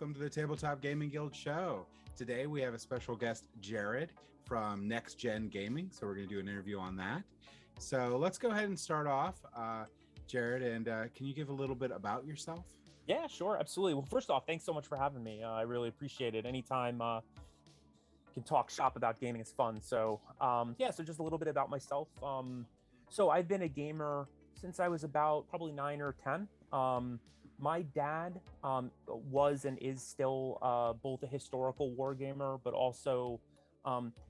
welcome to the Tabletop Gaming Guild show. Today we have a special guest, Jared from Next Gen Gaming. So we're going to do an interview on that. So let's go ahead and start off, Jared. And can you give a little bit about yourself? Yeah, sure, absolutely. Well, first off, thanks so much for having me. I really appreciate it. Anytime can talk shop about gaming is fun. So so just a little bit about myself. So I've been a gamer since I was about probably 9 or 10. My dad was and is still both a historical war gamer, but also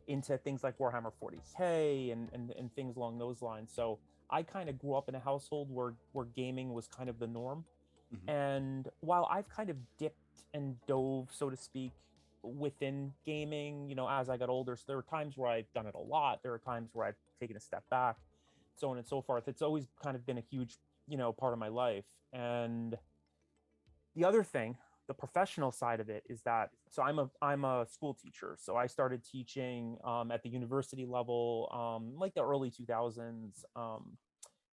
into things like Warhammer 40K and things along those lines. So I kind of grew up in a household where gaming was kind of the norm. Mm-hmm. And while I've kind of dipped and dove, so to speak, within gaming, as I got older, so there are times where I've done it a lot. There are times where I've taken a step back, so on and so forth. It's always kind of been a huge, part of my life. And the other thing, the professional side of it, is that I'm a school teacher. So I started teaching at the university level, like the early 2000s,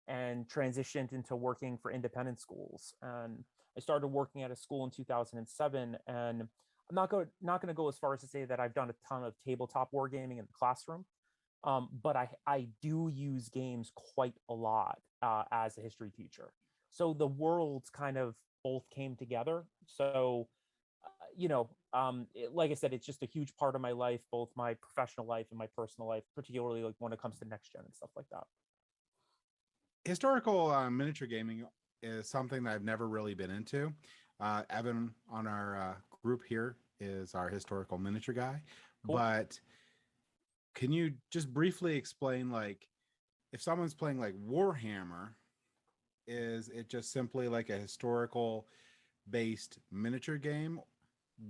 and transitioned into working for independent schools. And I started working at a school in 2007. And I'm not going to go as far as to say that I've done a ton of tabletop wargaming in the classroom, but I do use games quite a lot as a history teacher. So the worlds kind of both came together. So, like I said, it's just a huge part of my life, both my professional life and my personal life, particularly like when it comes to next gen and stuff like that. Historical miniature gaming is something that I've never really been into. Evan on our group here is our historical miniature guy. Cool. But can you just briefly explain, like, if someone's playing like Warhammer, is it just simply like a historical based miniature game?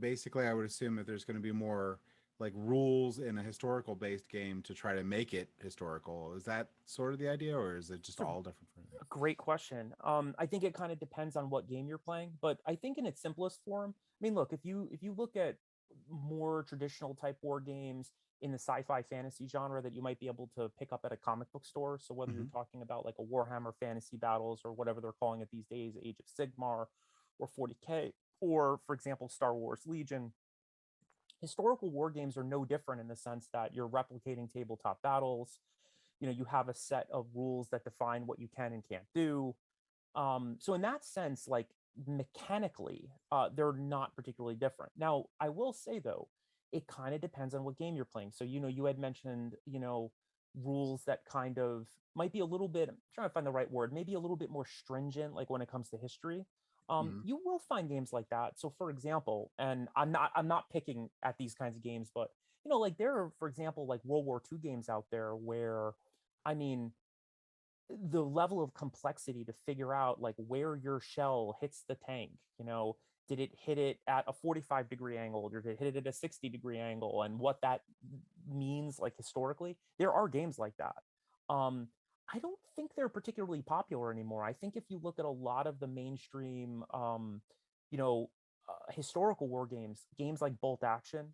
Basically, I would assume that there's going to be more like rules in a historical based game to try to make it historical. Is that sort of the idea, or is it just all different? Great question. I think it kind of depends on what game you're playing, but I think in its simplest form, I mean, look, if you look at more traditional type war games in the sci-fi fantasy genre that you might be able to pick up at a comic book store. So whether you're talking about like a Warhammer Fantasy Battles or whatever they're calling it these days, Age of Sigmar or 40K, or for example, Star Wars Legion, historical war games are no different in the sense that you're replicating tabletop battles. You have a set of rules that define what you can and can't do. So in that sense, like mechanically, they're not particularly different. Now, I will say though, it kind of depends on what game you're playing. So, you had mentioned, rules that kind of might be a little bit, I'm trying to find the right word, maybe a little bit more stringent, like when it comes to history. You will find games like that. So for example, and I'm not picking at these kinds of games, but like there are, for example, like World War II games out there where, I mean, the level of complexity to figure out like where your shell hits the tank, did it hit it at a 45-degree angle, or did it hit it at a 60-degree angle, and what that means like historically. There are games like that. I don't think they're particularly popular anymore. I think if you look at a lot of the mainstream historical war games like Bolt Action,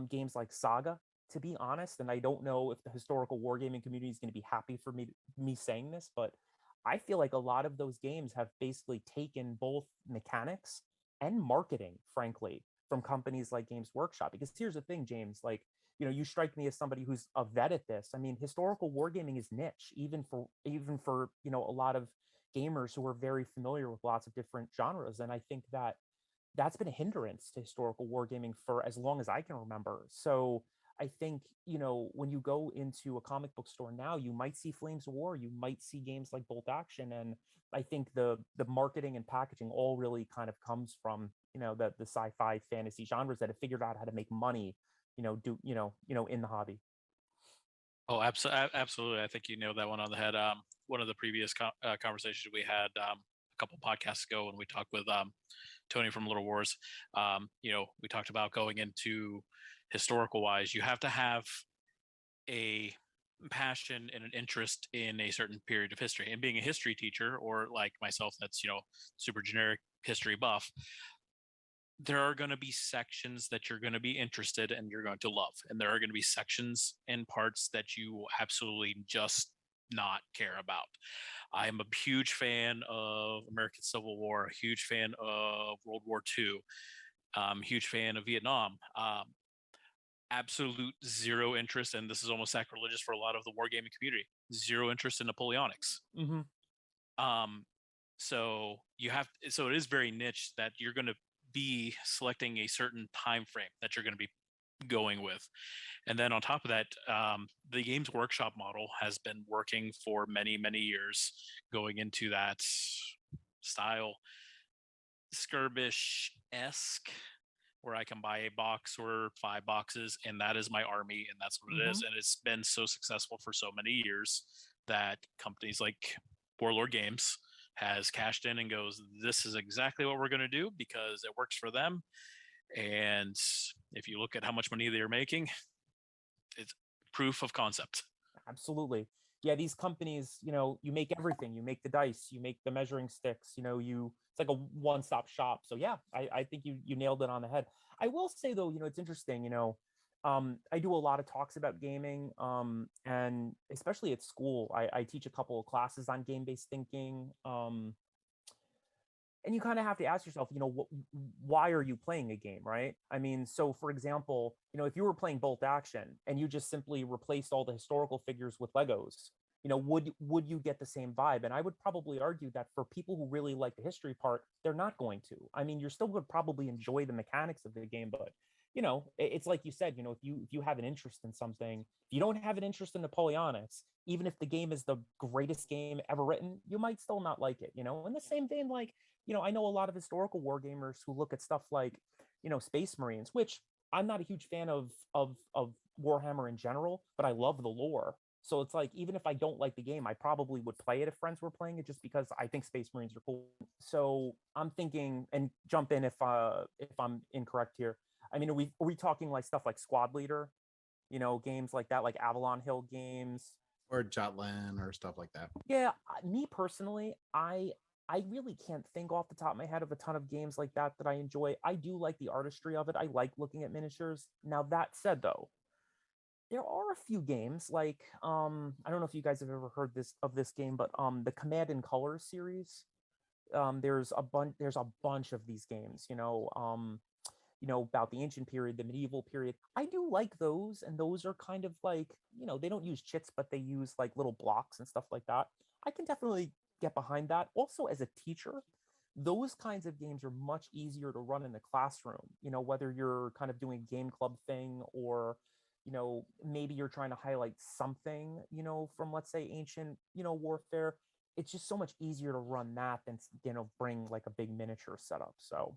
games like Saga, to be honest, and I don't know if the historical wargaming community is going to be happy for me saying this, but I feel like a lot of those games have basically taken both mechanics and marketing, frankly, from companies like Games Workshop. Because here's the thing, James, like, you strike me as somebody who's a vet at this. I mean, historical wargaming is niche, even for a lot of gamers who are very familiar with lots of different genres. And I think that that's been a hindrance to historical wargaming for as long as I can remember. So I think, when you go into a comic book store now, you might see Flames of War, you might see games like Bolt Action. And I think the marketing and packaging all really kind of comes from, the sci-fi fantasy genres that have figured out how to make money, in the hobby. Oh, absolutely. I think you nailed that one on the head. One of the previous conversations we had a couple podcasts ago when we talked with Tony from Little Wars, we talked about going into historical wise, you have to have a passion and an interest in a certain period of history. And being a history teacher, or like myself, that's, super generic history buff, there are going to be sections that you're going to be interested and you're going to love. And there are going to be sections and parts that you absolutely just not care about. I'm a huge fan of American Civil War, a huge fan of World War II. Huge fan of Vietnam. Absolute zero interest, and this is almost sacrilegious for a lot of the wargaming community. Zero interest in Napoleonics. Mm-hmm. So it is very niche that you're going to be selecting a certain time frame that you're going to be going with. And then on top of that, the Games Workshop model has been working for many, many years, going into that style skirmish-esque, where I can buy a box or 5 boxes, and that is my army, and that's what it is. And it's been so successful for so many years that companies like Warlord Games has cashed in and goes, this is exactly what we're going to do because it works for them. And if you look at how much money they're making, it's proof of concept. Absolutely. Yeah, these companies, you make everything. You make the dice, you make the measuring sticks, it's like a one-stop shop. So yeah, I think you nailed it on the head. I will say though, it's interesting, I do a lot of talks about gaming, and especially at school, I teach a couple of classes on game-based thinking. And you kind of have to ask yourself, why are you playing a game, right? I mean, so for example, if you were playing Bolt Action and you just simply replaced all the historical figures with Legos, would you get the same vibe? And I would probably argue that for people who really like the history part, they're not going to. I mean, you're still going to probably enjoy the mechanics of the game, but it's like you said, if you have an interest in something, if you don't have an interest in Napoleonics, even if the game is the greatest game ever written, you might still not like it. In the same vein, like, I know a lot of historical war gamers who look at stuff like, Space Marines, which I'm not a huge fan of Warhammer in general, but I love the lore. So it's like, even if I don't like the game, I probably would play it if friends were playing it just because I think Space Marines are cool. So I'm thinking, and jump in if I'm incorrect here. I mean, are we talking like stuff like Squad Leader, games like that, like Avalon Hill games, or Jutland or stuff like that? Yeah, me personally, I really can't think off the top of my head of a ton of games like that I enjoy. I do like the artistry of it. I like looking at miniatures. Now that said, though, there are a few games like I don't know if you guys have ever heard this game, but the Command and Colors series. There's a bunch of these games. About the ancient period, the medieval period. I do like those, and those are kind of like, they don't use chits, but they use like little blocks and stuff like that. I can definitely get behind that. Also, as a teacher, those kinds of games are much easier to run in the classroom, whether you're kind of doing a game club thing or, maybe you're trying to highlight something, from, let's say, ancient, warfare. It's just so much easier to run that than, bring like a big miniature setup. So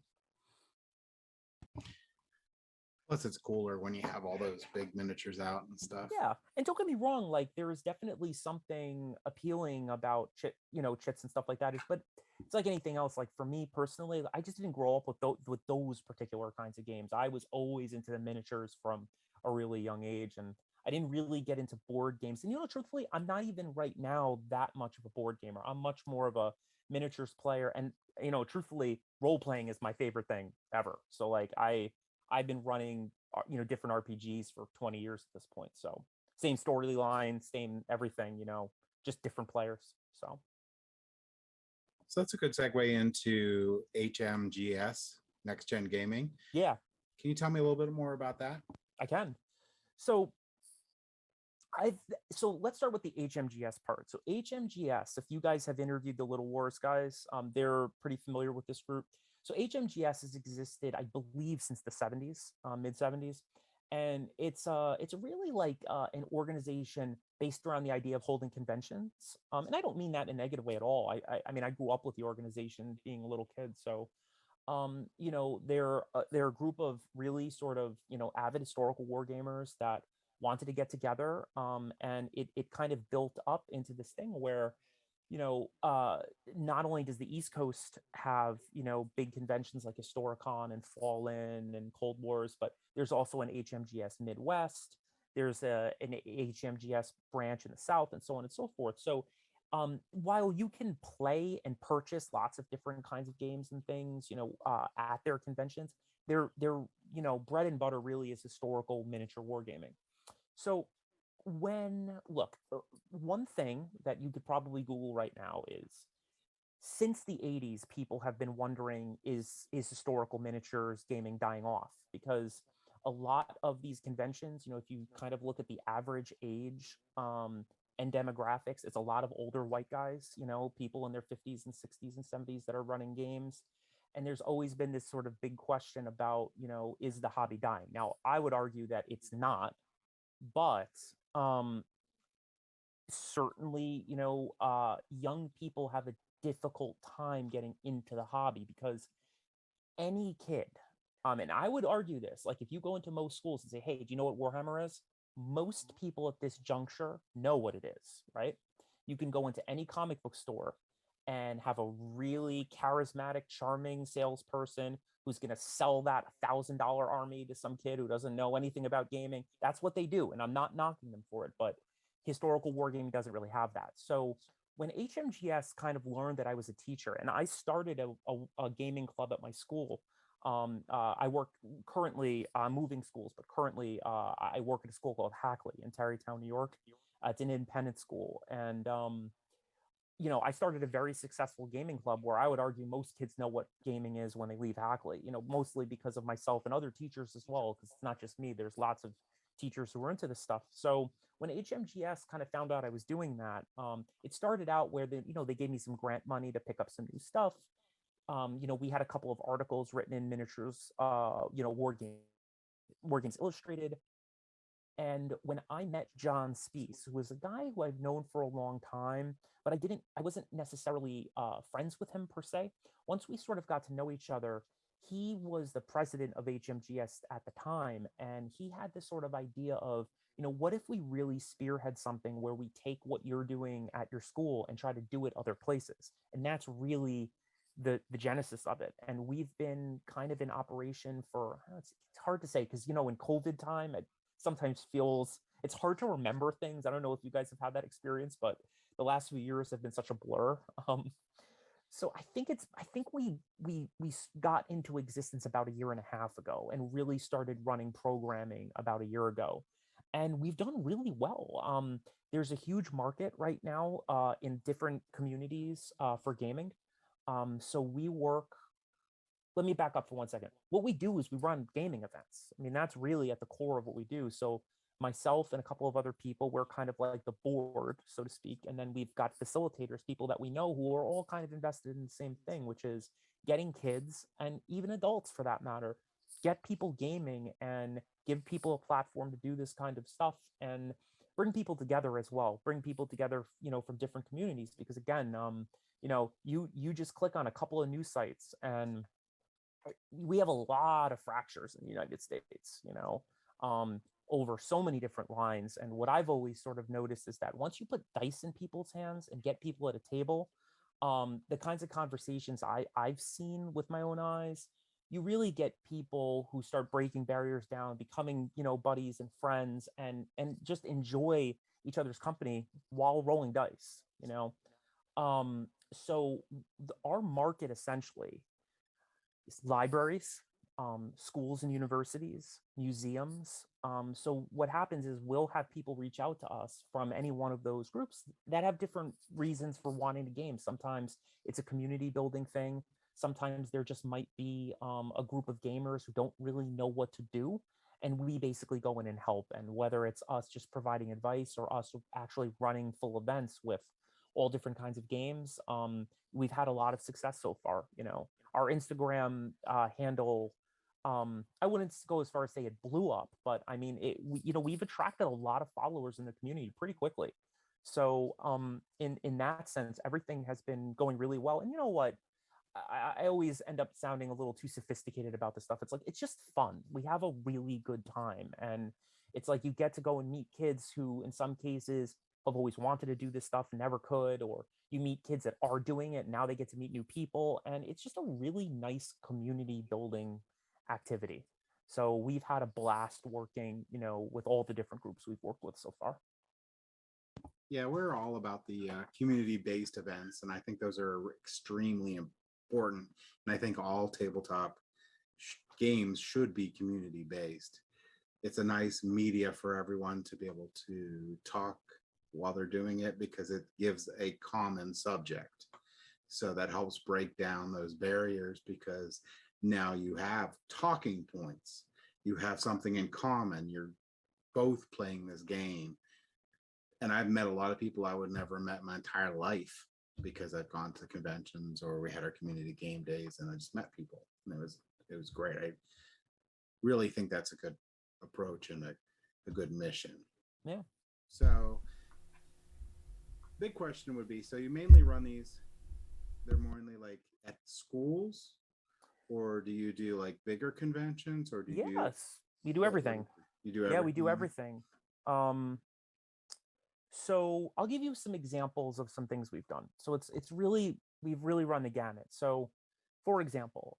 Plus, it's cooler when you have all those big miniatures out and stuff. yeah, and don't get me wrong, like there is definitely something appealing about chits and stuff like that. But it's like anything else. Like for me personally, I just didn't grow up with those particular kinds of games. I was always into the miniatures from a really young age, and I didn't really get into board games. And truthfully, I'm not even right now that much of a board gamer. I'm much more of a miniatures player, and truthfully, role playing is my favorite thing ever. So like I've been running different RPGs for 20 years at this point. So same storyline, same everything, just different players. So that's a good segue into HMGS, Next Gen Gaming. Yeah. Can you tell me a little bit more about that? I can. So let's start with the HMGS part. So HMGS, if you guys have interviewed the Little Wars guys, they're pretty familiar with this group. So HMGS has existed, I believe, since the 70s, mid 70s, and it's really like an organization based around the idea of holding conventions. And I don't mean that in a negative way at all. I mean, I grew up with the organization being a little kid, so they're a group of really sort of avid historical war gamers that wanted to get together, and it kind of built up into this thing where not only does the East Coast have, big conventions like Historicon and Fallen and Cold Wars, but there's also an HMGS Midwest. There's an HMGS branch in the South, and so on and so forth. So while you can play and purchase lots of different kinds of games and things, at their conventions, their bread and butter really is historical miniature wargaming. So one thing that you could probably Google right now is since the 80s, people have been wondering, is historical miniatures gaming dying off? Because a lot of these conventions, if you kind of look at the average age and demographics, it's a lot of older white guys, people in their 50s and 60s and 70s that are running games. And there's always been this sort of big question about, is the hobby dying? Now, I would argue that it's not, but certainly, young people have a difficult time getting into the hobby because any kid, and I would argue this, like if you go into most schools and say, hey, do you know what Warhammer is? Most people at this juncture know what it is, right? You can go into any comic book store and have a really charismatic, charming salesperson who's going to sell that $1,000 army to some kid who doesn't know anything about gaming. That's what they do. And I'm not knocking them for it, but historical wargaming doesn't really have that. So when HMGS kind of learned that I was a teacher, and I started a gaming club at my school. I work currently moving schools, but currently I work at a school called Hackley in Tarrytown, New York. It's an independent school, and I started a very successful gaming club where I would argue most kids know what gaming is when they leave Hackley. Mostly because of myself and other teachers as well, because it's not just me. There's lots of teachers who are into this stuff. So when HMGS kind of found out I was doing that, it started out where they gave me some grant money to pick up some new stuff. We had a couple of articles written in Miniatures, War Games Illustrated. And when I met John Spees, who was a guy who I've known for a long time, but I wasn't necessarily friends with him per se. Once we sort of got to know each other, he was the president of HMGS at the time. And he had this sort of idea of, what if we really spearhead something where we take what you're doing at your school and try to do it other places? And that's really the genesis of it. And we've been kind of in operation for, it's hard to say, because, in COVID time, sometimes feels it's hard to remember things. I don't know if you guys have had that experience, but the last few years have been such a blur. So I think we got into existence about a year and a half ago and really started running programming about a year ago, and we've done really well. There's a huge market right now in different communities for gaming. So we work. Let me back up for 1 second. What we do is we run gaming events. I mean, that's really at the core of what we do. So myself and a couple of other people, we're kind of like the board, so to speak. And then we've got facilitators, people that we know who are all kind of invested in the same thing, which is getting kids and even adults for that matter, get people gaming and give people a platform to do this kind of stuff and bring people together as well. Bring people together, from different communities, because again, you just click on a couple of news sites and we have a lot of fractures in the United States, over so many different lines. And what I've always sort of noticed is that once you put dice in people's hands and get people at a table, the kinds of conversations I've seen with my own eyes, you really get people who start breaking barriers down, becoming, buddies and friends, and just enjoy each other's company while rolling dice, So our market essentially libraries, schools and universities, museums. So what happens is we'll have people reach out to us from any one of those groups that have different reasons for wanting to game. Sometimes it's a community building thing. Sometimes there just might be a group of gamers who don't really know what to do. And we basically go in and help. And whether it's us just providing advice or us actually running full events with all different kinds of games, we've had a lot of success so far. Our Instagram handle, I wouldn't go as far as say it blew up, but I mean, we've attracted a lot of followers in the community pretty quickly. So in that sense, everything has been going really well. And you know what? I always end up sounding a little too sophisticated about this stuff. It's like, it's just fun. We have a really good time. And it's like you get to go and meet kids who, in some cases, have always wanted to do this stuff, never could, or you meet kids that are doing it. Now they get to meet new people. And it's just a really nice community building activity. So we've had a blast working, with all the different groups we've worked with so far. Yeah, we're all about the community-based events, and I think those are extremely important. And I think all tabletop games should be community-based. It's a nice media for everyone to be able to talk while they're doing it because it gives a common subject. So that helps break down those barriers, because now you have talking points. You have something in common. You're both playing this game. And I've met a lot of people I would never met my entire life, because I've gone to conventions or we had our community game days and I just met people. And it was great. I really think that's a good approach and a good mission. Yeah. So big question would be, so you mainly run these, they're mainly like at schools, or do you do like bigger conventions, or do you Yes, we do everything. You do everything? Yeah, we do everything. So I'll give you some examples of some things we've done. So it's really, we've really run the gamut. So for example,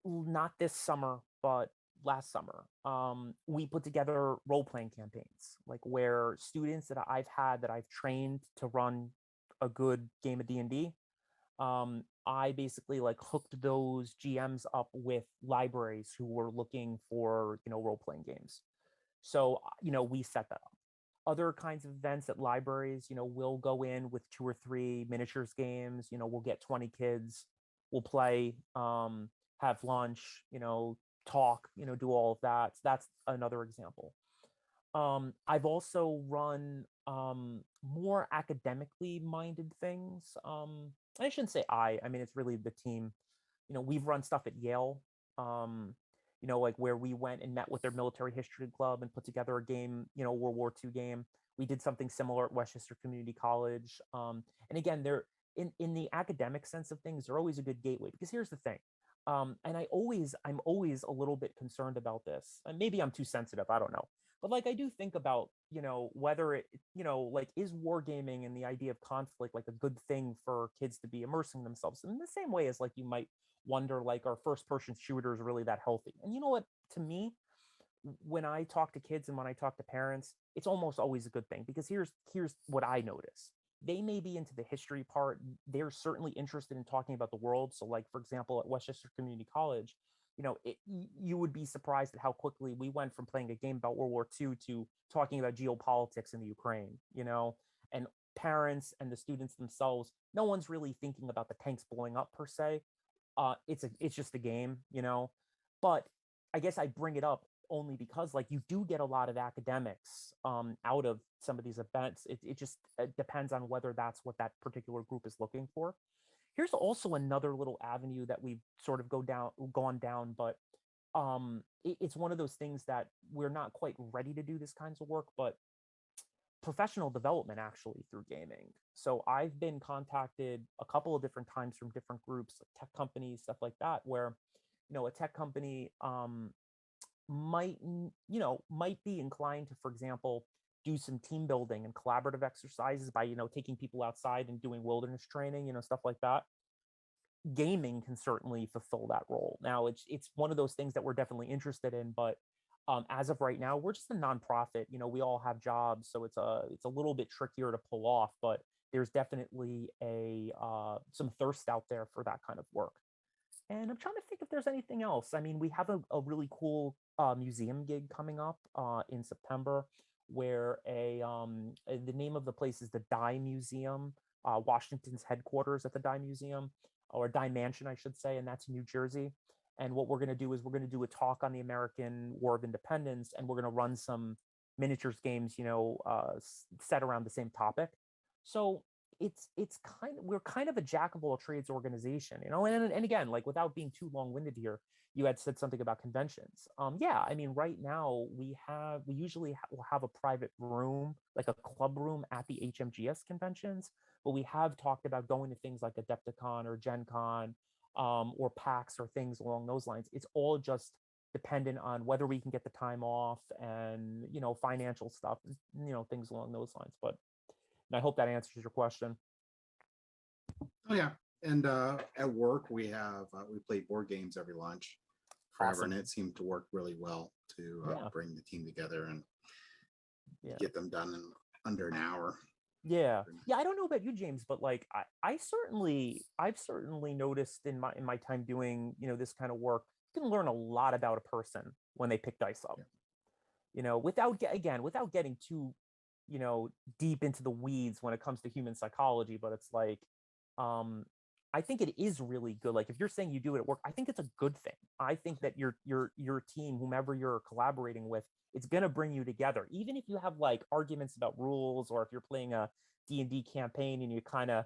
not this summer, but last summer, we put together role-playing campaigns, like where students that I've trained to run a good game of D&D. I basically like hooked those GMs up with libraries who were looking for, role-playing games. So, we set that up. Other kinds of events at libraries, we'll go in with 2 or 3 miniatures games, we'll get 20 kids, we'll play, have lunch, talk, do all of that. So that's another example. I've also run more academically minded things. I shouldn't say I mean, it's really the team. We've run stuff at Yale, like where we went and met with their military history club and put together a game, World War II game. We did something similar at Westchester Community College. And again, they're in the academic sense of things, they're always a good gateway, because here's the thing. And I'm always a little bit concerned about this. And maybe I'm too sensitive, I don't know. But like I do think about, whether it, like, is wargaming and the idea of conflict like a good thing for kids to be immersing themselves in the same way as like you might wonder, like, are first person shooters really that healthy? And you know what, to me, when I talk to kids and when I talk to parents, it's almost always a good thing, because here's what I notice. They may be into the history part. They're certainly interested in talking about the world. So like, for example, at Westchester Community College, you would be surprised at how quickly we went from playing a game about World War II to talking about geopolitics in the Ukraine, and parents and the students themselves, no one's really thinking about the tanks blowing up per se. It's just a game, but I guess I bring it up only because, like, you do get a lot of academics out of some of these events. It just depends on whether that's what that particular group is looking for. Here's also another little avenue that we've sort of gone down, but it's one of those things that we're not quite ready to do this kinds of work, but professional development actually through gaming. So I've been contacted a couple of different times from different groups, like tech companies, stuff like that, where, a tech company might be inclined to, for example, do some team building and collaborative exercises by, taking people outside and doing wilderness training, stuff like that. Gaming can certainly fulfill that role. Now, it's one of those things that we're definitely interested in, but as of right now, we're just a nonprofit. We all have jobs, so it's a little bit trickier to pull off. But there's definitely some thirst out there for that kind of work. And I'm trying to think if there's anything else. I mean, we have a really cool museum gig coming up in September, where the name of the place is the Dye Museum, Washington's headquarters at the Dye Museum, or Dye Mansion, I should say, and that's in New Jersey. And what we're going to do is we're going to do a talk on the American War of Independence, and we're going to run some miniatures games, set around the same topic. So we're kind of a jack of all trades organization, and again, like, without being too long-winded here, you had said something about conventions. Yeah, I mean, right now we usually will have a private room, like a club room at the HMGS conventions, but we have talked about going to things like Adepticon or Gen Con, or PAX or things along those lines. It's all just dependent on whether we can get the time off and, financial stuff, things along those lines. But I hope that answers your question. Oh yeah, and at work we play board games every lunch forever, Awesome. and it seemed to work really well to bring the team together and get them done in under an hour. Yeah. I don't know about you, James, but like I've certainly noticed in my time doing, this kind of work, you can learn a lot about a person when they pick dice up. Without getting too deep into the weeds when it comes to human psychology, but it's like, I think it is really good. Like if you're saying you do it at work, I think it's a good thing. I think that your team, whomever you're collaborating with, it's going to bring you together. Even if you have like arguments about rules, or if you're playing a D&D campaign and you kind of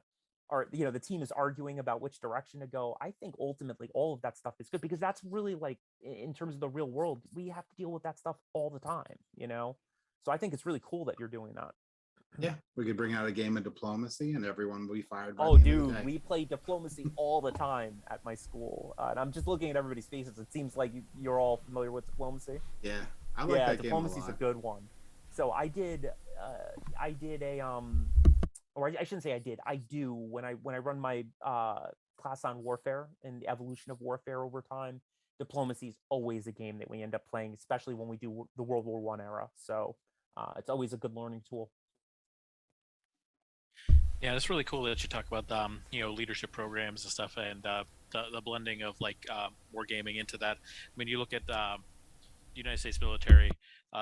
are, the team is arguing about which direction to go. I think ultimately all of that stuff is good, because that's really like, in terms of the real world, we have to deal with that stuff all the time. So I think it's really cool that you're doing that. Yeah, we could bring out a game of diplomacy and everyone will be fired by Oh, the end of the dude, day. we play diplomacy all the time at my school. And I'm just looking at everybody's faces. It seems like you're all familiar with diplomacy. Yeah, I like that game a diplomacy's lot. a good one. So I did a or I shouldn't say I did. I do when I run my class on warfare and the evolution of warfare over time. Diplomacy is always a game that we end up playing, especially when we do the World War I era. So it's always a good learning tool. Yeah, it's really cool that you talk about leadership programs and stuff, and the blending of like wargaming into that. I mean, you look at the United States military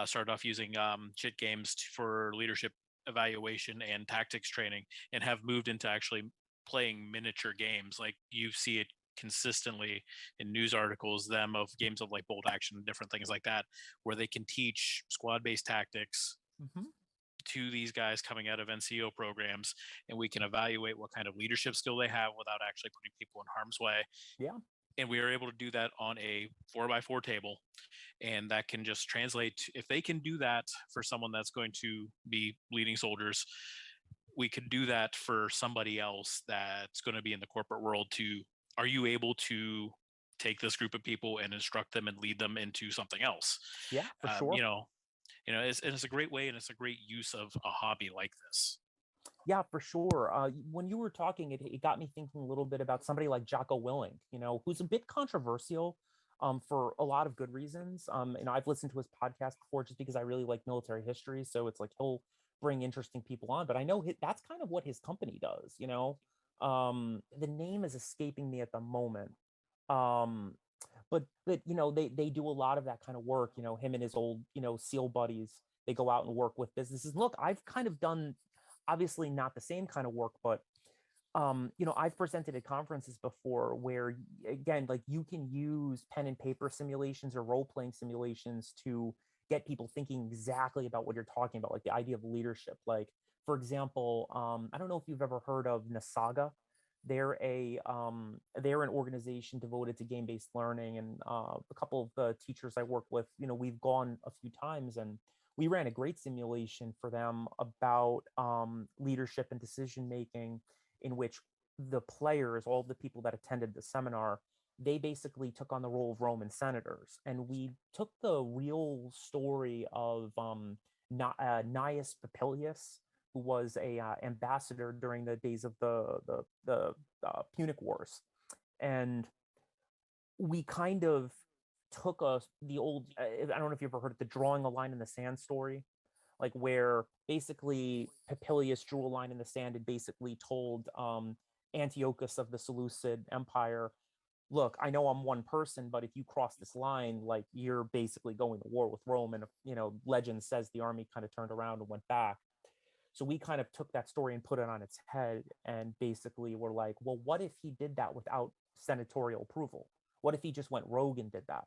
started off using chit games for leadership evaluation and tactics training, and have moved into actually playing miniature games. Like you see it consistently in news articles, them of games of like bolt action and different things like that, where they can teach squad-based tactics to these guys coming out of NCO programs, and we can evaluate what kind of leadership skill they have without actually putting people in harm's way. Yeah. And we are able to do that on a 4x4 table, and that can just translate. If they can do that for someone that's going to be leading soldiers, we could do that for somebody else that's going to be in the corporate world too. Are you able to take this group of people and instruct them and lead them into something else? Yeah, for sure. It's a great way, and it's a great use of a hobby like this. Yeah, for sure. When you were talking, it got me thinking a little bit about somebody like Jocko Willing, who's a bit controversial for a lot of good reasons. I've listened to his podcast before just because I really like military history. So it's like he'll bring interesting people on. But I know that's kind of what his company does. The name is escaping me at the moment. Um, but they do a lot of that kind of work. Him and his old SEAL buddies, they go out and work with businesses. Look, I've kind of done, obviously not the same kind of work, but I've presented at conferences before where, again, like you can use pen and paper simulations or role-playing simulations to get people thinking exactly about what you're talking about, like the idea of leadership. Like, for example, I don't know if you've ever heard of Nasaga. They're an organization devoted to game-based learning, and a couple of the teachers I work with, we've gone a few times, and we ran a great simulation for them about leadership and decision making, in which the players, all the people that attended the seminar, they basically took on the role of Roman senators, and we took the real story of Gnaeus Popilius, who was a ambassador during the days of the Punic Wars, and we kind of took the old, I don't know if you've ever heard of the drawing a line in the sand story, like where basically Popilius drew a line in the sand and basically told Antiochus of the Seleucid Empire, look, I know I'm one person, but if you cross this line, like you're basically going to war with Rome. And legend says the army kind of turned around and went back. So we kind of took that story and put it on its head, and basically were like, well, what if he did that without senatorial approval? What if he just went rogue and did that?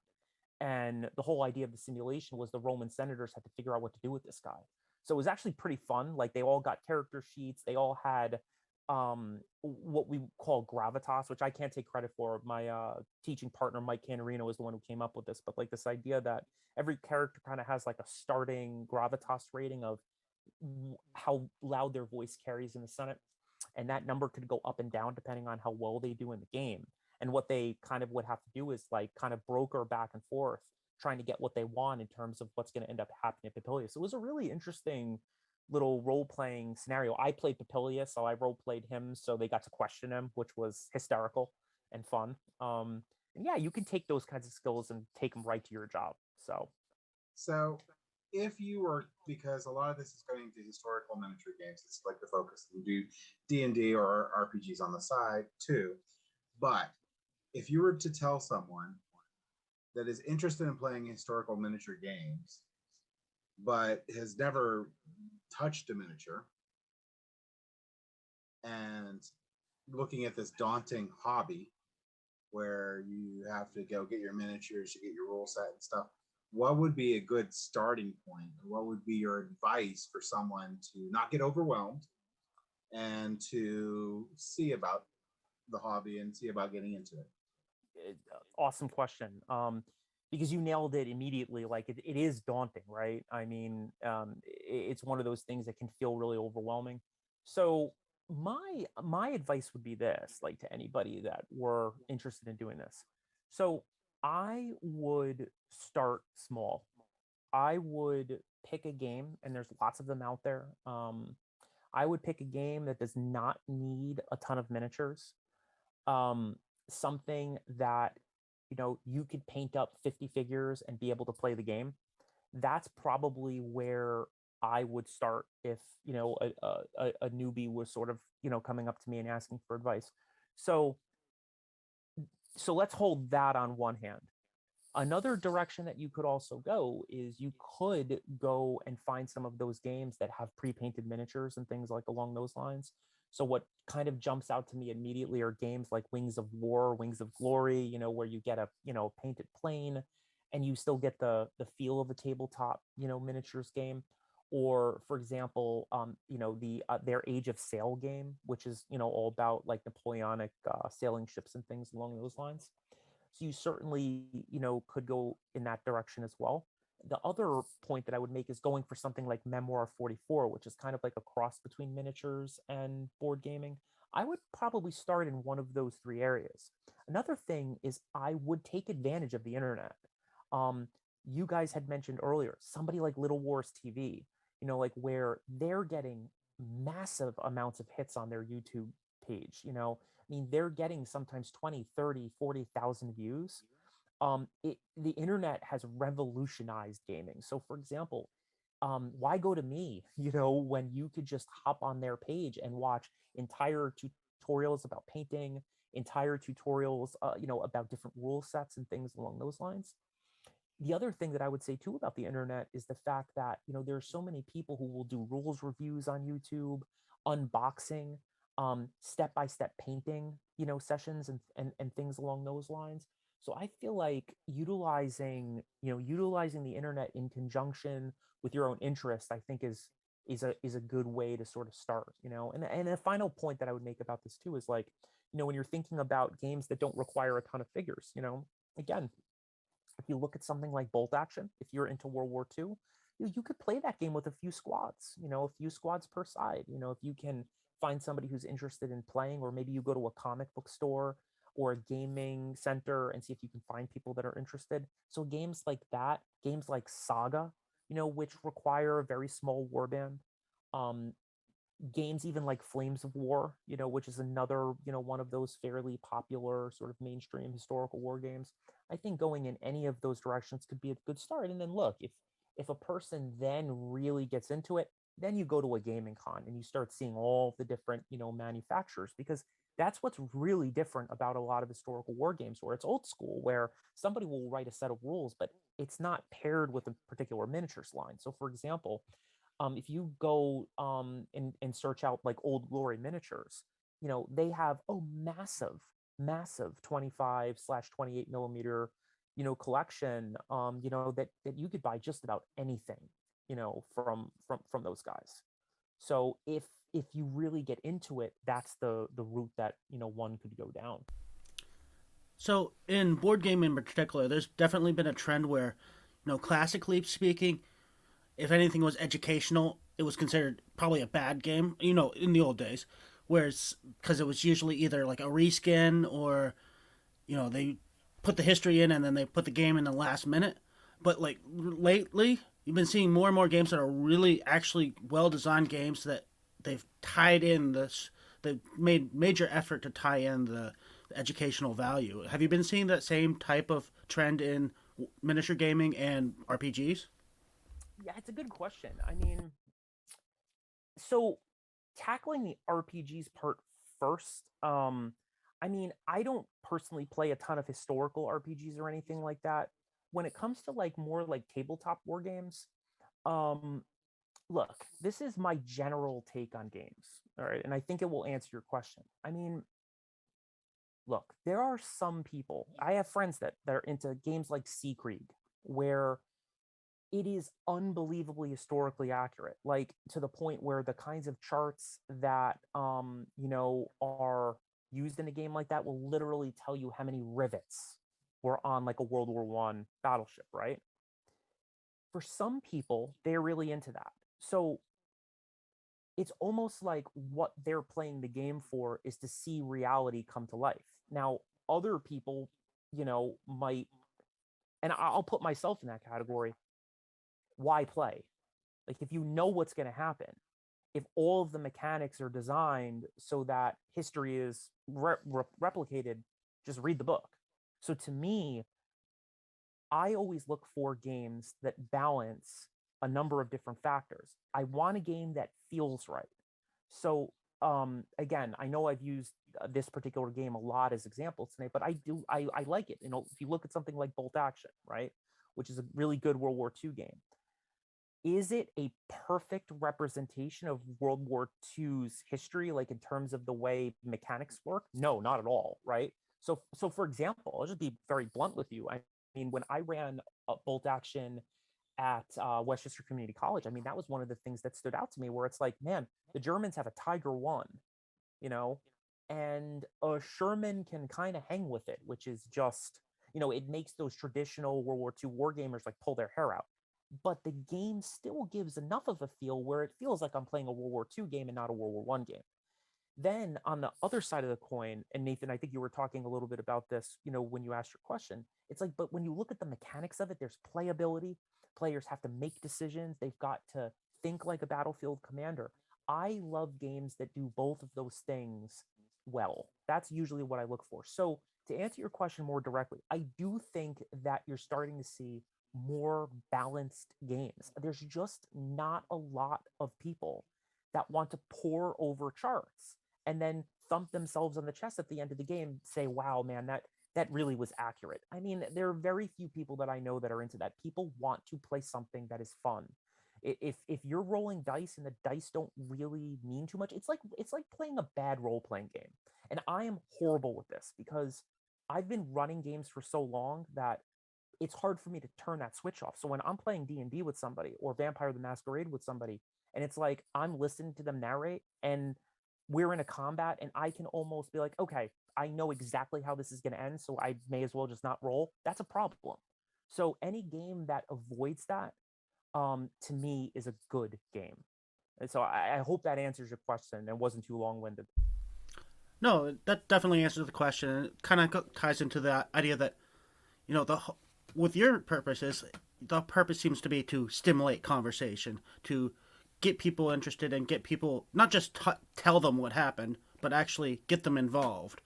And the whole idea of the simulation was the Roman senators had to figure out what to do with this guy. So it was actually pretty fun. Like they all got character sheets. They all had what we call gravitas, which I can't take credit for. My teaching partner, Mike Canarino, is the one who came up with this. But like this idea that every character kind of has like a starting gravitas rating of how loud their voice carries in the Senate. And that number could go up and down depending on how well they do in the game. And what they kind of would have to do is like kind of broker back and forth, trying to get what they want in terms of what's going to end up happening at Popilius. So it was a really interesting little role-playing scenario. I played Popilius, so I role-played him, so they got to question him, which was hysterical and fun. And yeah, you can take those kinds of skills and take them right to your job. So if you were, because a lot of this is going to historical miniature games, it's like the focus. You do D&D or RPGs on the side too. But if you were to tell someone that is interested in playing historical miniature games, but has never touched a miniature and looking at this daunting hobby where you have to go get your miniatures, you get your rule set and stuff, what would be a good starting point? What would be your advice for someone to not get overwhelmed and to see about the hobby and see about getting into it? Awesome question. Because you nailed it immediately. Like it is daunting, right? I mean, it's one of those things that can feel really overwhelming. So my advice would be this, like to anybody that were interested in doing this. So I would start small. I would pick a game, and there's lots of them out there. I would pick a game that does not need a ton of miniatures. um Something that you could paint up 50 figures and be able to play the game. That's probably where I would start if a newbie was sort of coming up to me and asking for advice. So let's hold that on one hand. Another direction that you could also go is you could go and find some of those games that have pre-painted miniatures and things like along those lines. So what kind of jumps out to me immediately are games like Wings of War, Wings of Glory, where you get a, painted plane and you still get the feel of a tabletop, miniatures game. Or for example, their Age of Sail game, which is, all about like Napoleonic sailing ships and things along those lines. So you certainly, could go in that direction as well. The other point that I would make is going for something like Memoir 44, which is kind of like a cross between miniatures and board gaming. I would probably start in one of those three areas. Another thing is I would take advantage of the internet. Um, you guys had mentioned earlier, somebody like Little Wars TV, like where they're getting massive amounts of hits on their YouTube page. I mean, they're getting sometimes 20, 30, 40,000 views. The internet has revolutionized gaming. So for example, why go to me, when you could just hop on their page and watch entire tutorials about painting, entire tutorials, about different rule sets and things along those lines. The other thing that I would say too about the internet is the fact that, there's so many people who will do rules reviews on YouTube, unboxing, step-by-step painting, sessions and things along those lines. So I feel like utilizing the internet in conjunction with your own interest, I think is a good way to sort of start. And a final point that I would make about this too is like, when you're thinking about games that don't require a ton of figures, again, if you look at something like Bolt Action, if you're into World War II, you could play that game with a few squads, a few squads per side. If you can find somebody who's interested in playing, or maybe you go to a comic book store or a gaming center and see if you can find people that are interested. So games like that, games like Saga, which require a very small warband, um, games even like Flames of War, which is another, one of those fairly popular sort of mainstream historical war games. I think going in any of those directions could be a good start. And then look, if a person then really gets into it, then you go to a gaming con and you start seeing all the different, manufacturers, because that's what's really different about a lot of historical war games where it's old school, where somebody will write a set of rules, but it's not paired with a particular miniatures line. So for example, if you go and search out like Old Glory miniatures, they have massive 25/28 millimeter, collection, that you could buy just about anything, from those guys. So if you really get into it, that's the route that one could go down. So in board gaming in particular, there's definitely been a trend where, classically speaking, if anything was educational, it was considered probably a bad game, in the old days. Whereas, because it was usually either like a reskin or, they put the history in and then they put the game in the last minute. But like lately, you've been seeing more and more games that are really actually well designed games that they've tied in this, they've made major effort to tie in the educational value. Have you been seeing that same type of trend in miniature gaming and RPGs? Yeah, it's a good question. I mean, so tackling the RPGs part first, I mean, I don't personally play a ton of historical RPGs or anything like that. When it comes to like more like tabletop war games, um, Look, this is my general take on games. All right. And I think it will answer your question. I mean, look, there are some people, I have friends that are into games like Sea Krieg, where it is unbelievably historically accurate, like to the point where the kinds of charts that are used in a game like that will literally tell you how many rivets were on like a World War I battleship, right? For some people, they're really into that. So it's almost like what they're playing the game for is to see reality come to life. Now, other people, might, and I'll put myself in that category. Why play? Like, if you know what's going to happen, if all of the mechanics are designed so that history is replicated, just read the book. So to me, I always look for games that balance a number of different factors. I want a game that feels right. So again, I know I've used this particular game a lot as examples today, but I like it. If you look at something like Bolt Action, right, which is a really good World War II game, is it a perfect representation of World War II's history, like in terms of the way mechanics work? No, not at all, right? So for example, I'll just be very blunt with you. I mean, when I ran a Bolt Action at Westchester Community College, I mean, that was one of the things that stood out to me, where it's like, man, the Germans have a Tiger One, you know, and a Sherman can kind of hang with it, which is just, it makes those traditional World War II war gamers like pull their hair out. But the game still gives enough of a feel where it feels like I'm playing a World War II game and not a World War One game. Then on the other side of the coin, and Nathan, I think you were talking a little bit about this, when you asked your question, it's like, but when you look at the mechanics of it, there's playability. Players have to make decisions. They've got to think like a battlefield commander. I love games that do both of those things well. That's usually what I look for. So to answer your question more directly, I do think that you're starting to see more balanced games. There's just not a lot of people that want to pour over charts and then thump themselves on the chest at the end of the game, say, wow, man, that really was accurate. I mean, there are very few people that I know that are into that. People want to play something that is fun. If you're rolling dice and the dice don't really mean too much, it's like playing a bad role-playing game. And I am horrible with this because I've been running games for so long that it's hard for me to turn that switch off. So when I'm playing D&D with somebody or Vampire the Masquerade with somebody, and it's like I'm listening to them narrate and we're in a combat and I can almost be like, okay, I know exactly how this is going to end, so I may as well just not roll. That's a problem. So any game that avoids that, to me, is a good game. And so I hope that answers your question and wasn't too long-winded. No, that definitely answers the question. It kind of ties into the idea that with your purposes, the purpose seems to be to stimulate conversation, to get people interested and get people not just tell them what happened, but actually get them involved.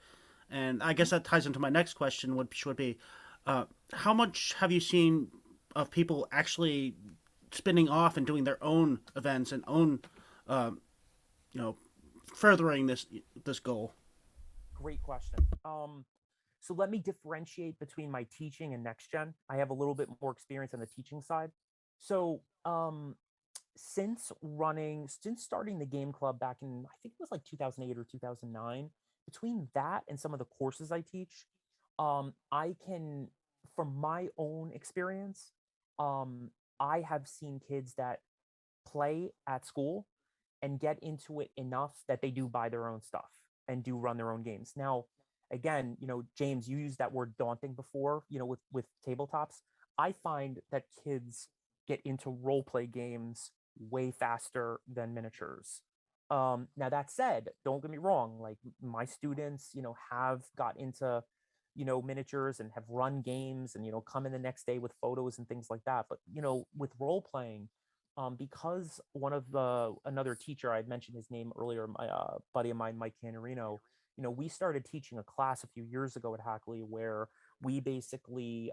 And I guess that ties into my next question, which would be, how much have you seen of people actually spinning off and doing their own events and own, um, you know, furthering this goal? Great question. So let me differentiate between my teaching and next gen. I have a little bit more experience on the teaching side. So since starting the game club back in, I think it was like 2008 or 2009, between that and some of the courses I teach, I can, from my own experience, um, I have seen kids that play at school and get into it enough that they do buy their own stuff and do run their own games. Now, again, James, you used that word daunting before, with tabletops. I find that kids get into role play games way faster than miniatures. Now that said, don't get me wrong, like my students, have got into, miniatures and have run games and, come in the next day with photos and things like that. But, with role playing, because another teacher, I'd mentioned his name earlier, my buddy of mine, Mike Canarino, we started teaching a class a few years ago at Hackley where we basically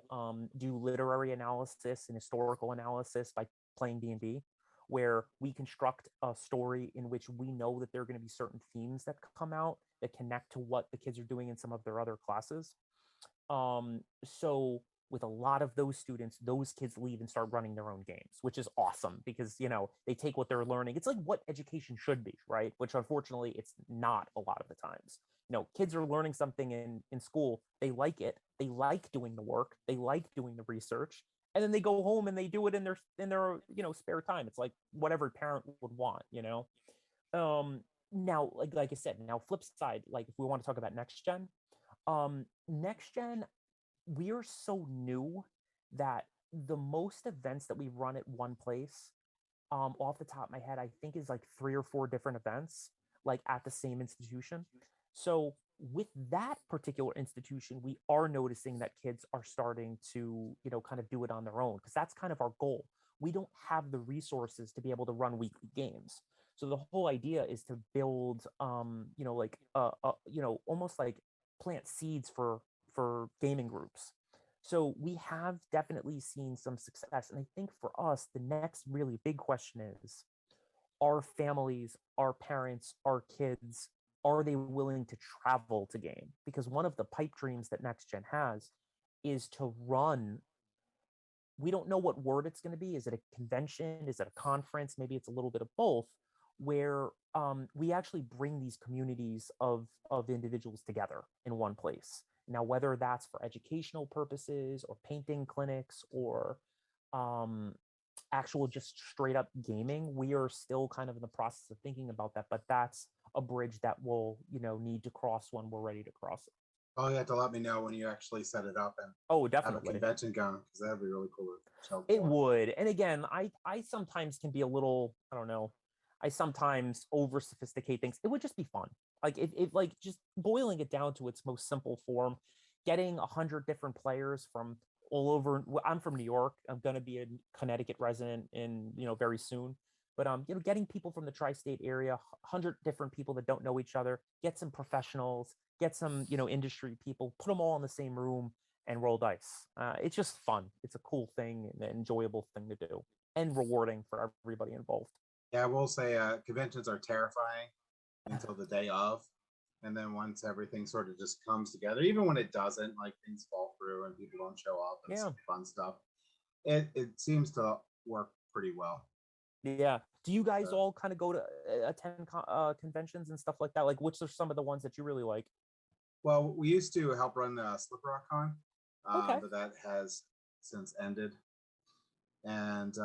do literary analysis and historical analysis by playing D&D, where we construct a story in which we know that there are going to be certain themes that come out that connect to what the kids are doing in some of their other classes. So with a lot of those students, those kids leave and start running their own games, which is awesome because, they take what they're learning. It's like what education should be, right? Which unfortunately it's not a lot of the times. Kids are learning something in school. They like it. They like doing the work. They like doing the research. And then they go home and they do it in their spare time. It's like whatever parent would want. Now, like I said, now flip side, like if we want to talk about next gen, we are so new that the most events that we run at one place, off the top of my head, I think is like 3 or 4 different events, like at the same institution. So with that particular institution, we are noticing that kids are starting to, kind of do it on their own, because that's kind of our goal. We don't have the resources to be able to run weekly games. So the whole idea is to build, like, almost like plant seeds for gaming groups. So we have definitely seen some success. And I think for us, the next really big question is, our families, our parents, our kids, are they willing to travel to game? Because one of the pipe dreams that Next Gen has is to run. We don't know what word it's going to be. Is it a convention? Is it a conference? Maybe it's a little bit of both, where we actually bring these communities of individuals together in one place. Now, whether that's for educational purposes or painting clinics or actual just straight up gaming, we are still kind of in the process of thinking about that. But that's a bridge that we'll need to cross when we're ready to cross it. Oh, you have to let me know when you actually set it up and Oh, have a definitely. convention going, because that'd be really cool to show It for. would. And again, I sometimes can be a little, I don't know, I sometimes over sophisticate things. It would just be fun. Like if like just boiling it down to its most simple form, getting 100 different players from all over. I'm from New York. I'm going to be a Connecticut resident in, very soon. But getting people from the tri-state area, 100 different people that don't know each other, get some professionals, get some, industry people, put them all in the same room and roll dice. It's just fun. It's a cool thing, an enjoyable thing to do, and rewarding for everybody involved. Yeah, I will say conventions are terrifying until the day of. And then once everything sort of just comes together, even when it doesn't, like things fall through and people don't show up and some fun stuff, it seems to work pretty well. Yeah. Do you guys all kind of go to attend conventions and stuff like that? Like, which are some of the ones that you really like? Well, we used to help run the Slip Rock Con, Okay. but that has since ended. And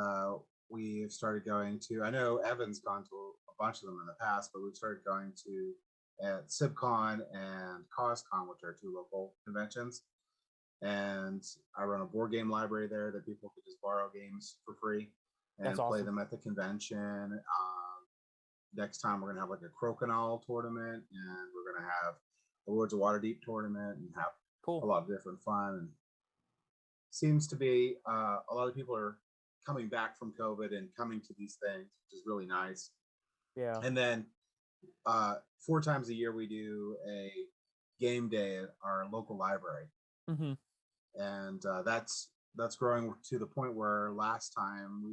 we've started going to, I know Evan's gone to a bunch of them in the past, but we've started going to at SibCon and CauseCon, which are 2 local conventions. And I run a board game library there that people could just borrow games for free and That's awesome. play them at the convention. Next time we're gonna have like a Crokinole tournament, and we're gonna have a Lords of Waterdeep tournament, and have a lot of different fun. And seems to be a lot of people are coming back from COVID and coming to these things, which is really nice. Yeah. And then 4 times a year we do a game day at our local library. Mm-hmm. And that's growing to the point where last time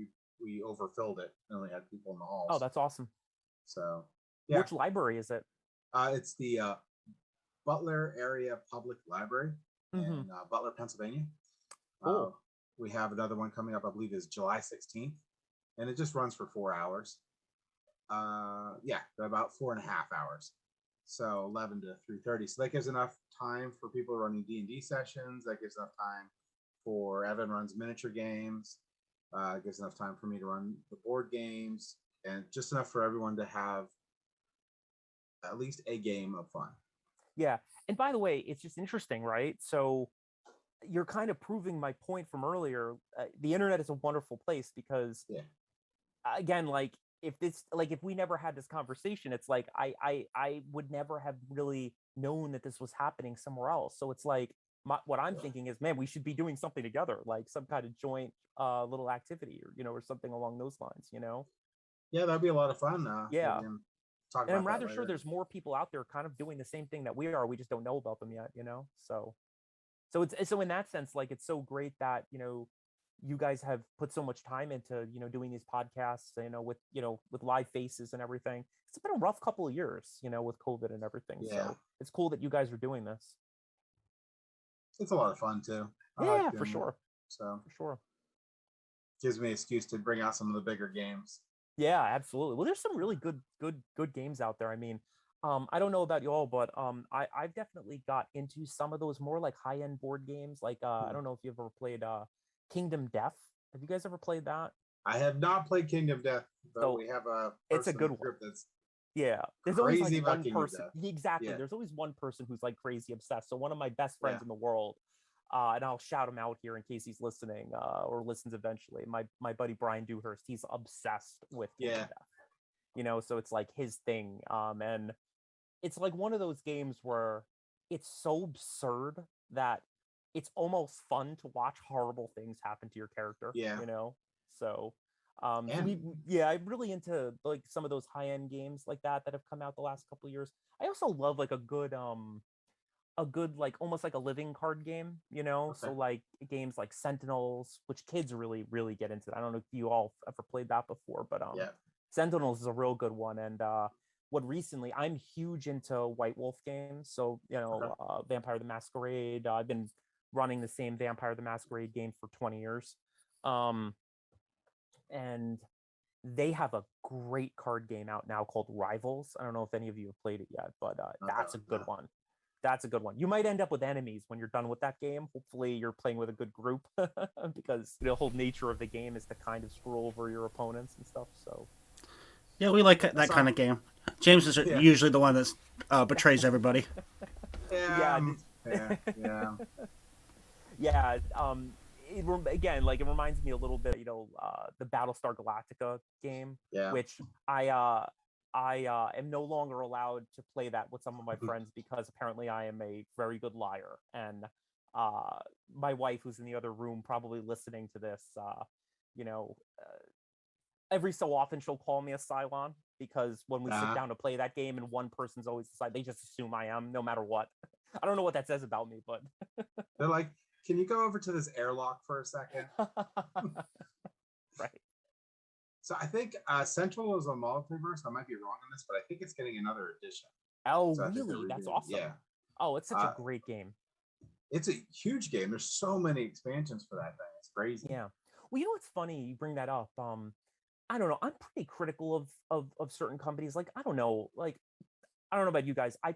we overfilled it and only had people in the halls. Oh, that's awesome. So yeah. Which library is it? It's the Butler Area Public Library in Butler, Pennsylvania. Cool. We have another one coming up, I believe is July 16th, and it just runs for 4 hours. About 4.5 hours. So 11 to 3:30. So that gives enough time for people running D&D sessions. That gives enough time for Evan runs miniature games. Gives enough time for me to run the board games, and just enough for everyone to have at least a game of fun. Yeah. And by the way, it's just interesting, right? So you're kind of proving my point from earlier. The internet is a wonderful place because, again, like if we never had this conversation, it's like I would never have really known that this was happening somewhere else. So it's like what I'm thinking is, man, we should be doing something together, like some kind of joint little activity, or something along those lines. Yeah, that'd be a lot of fun. Yeah. And I'm rather sure there's more people out there kind of doing the same thing that we are. We just don't know about them yet, So in that sense, like, it's so great that, you guys have put so much time into, doing these podcasts, with live faces and everything. It's been a rough couple of years, with COVID and everything. Yeah. So it's cool that you guys are doing this. It's a lot of fun too. I like Yeah, doing for that. sure. So For sure. gives me an excuse to bring out some of the bigger games. Yeah, absolutely. Well, there's some really good games out there. I mean, I don't know about you all, but I've definitely got into some of those more like high-end board games. Like I don't know if you've ever played Kingdom Death. Have you guys ever played that? I have not played Kingdom Death, but So we have a it's a person good in the one. group that's Yeah, there's always crazy like about one Kingdom person. Death. Exactly. Yeah. There's always one person who's like crazy obsessed. So one of my best friends Yeah. in the world, and I'll shout him out here in case he's listening or listens eventually. My buddy Brian Dewhurst, he's obsessed with Kingdom Yeah. Death. You know, so it's like his thing. And it's like one of those games where it's so absurd that it's almost fun to watch horrible things happen to your character. Yeah. You know, so And I'm really into like some of those high end games like that have come out the last couple of years. I also love like a good like almost like a living card game, you know. Okay. So like games like Sentinels, which kids really get into. I don't know if you all ever played that before, but yeah. Sentinels is a real good one. And what recently I'm huge into White Wolf games. So you know, Okay. Vampire the Masquerade. I've been running the same Vampire the Masquerade game for 20 years. And they have a great card game out now called Rivals. I don't know if any of you have played it yet, but that's a good one. That's a good one. You might end up with enemies when you're done with that game. Hopefully you're playing with a good group because the whole nature of the game is to kind of screw over your opponents and stuff. So Yeah, we like that kind of game. James is usually the one that betrays everybody. Yeah. Yeah. Again, like it reminds me a little bit, you know, the Battlestar Galactica game, which I am no longer allowed to play that with some of my friends because apparently I am a very good liar. And my wife, who's in the other room, probably listening to this, you know, every so often she'll call me a Cylon because when we sit down to play that game and one person's always decided, they just assume I am no matter what. I don't know what that says about me, but they're like, can you go over to this airlock for a second? Right. So I think Central is a multiverse. I might be wrong on this, but I think it's getting another edition. Oh, so really? That's awesome. Yeah. Oh, it's such a great game. It's a huge game. There's so many expansions for that thing. It's crazy. Yeah. Well, you know what's funny? You bring that up. I don't know. I'm pretty critical of certain companies. Like, I don't know. Like, I don't know about you guys. I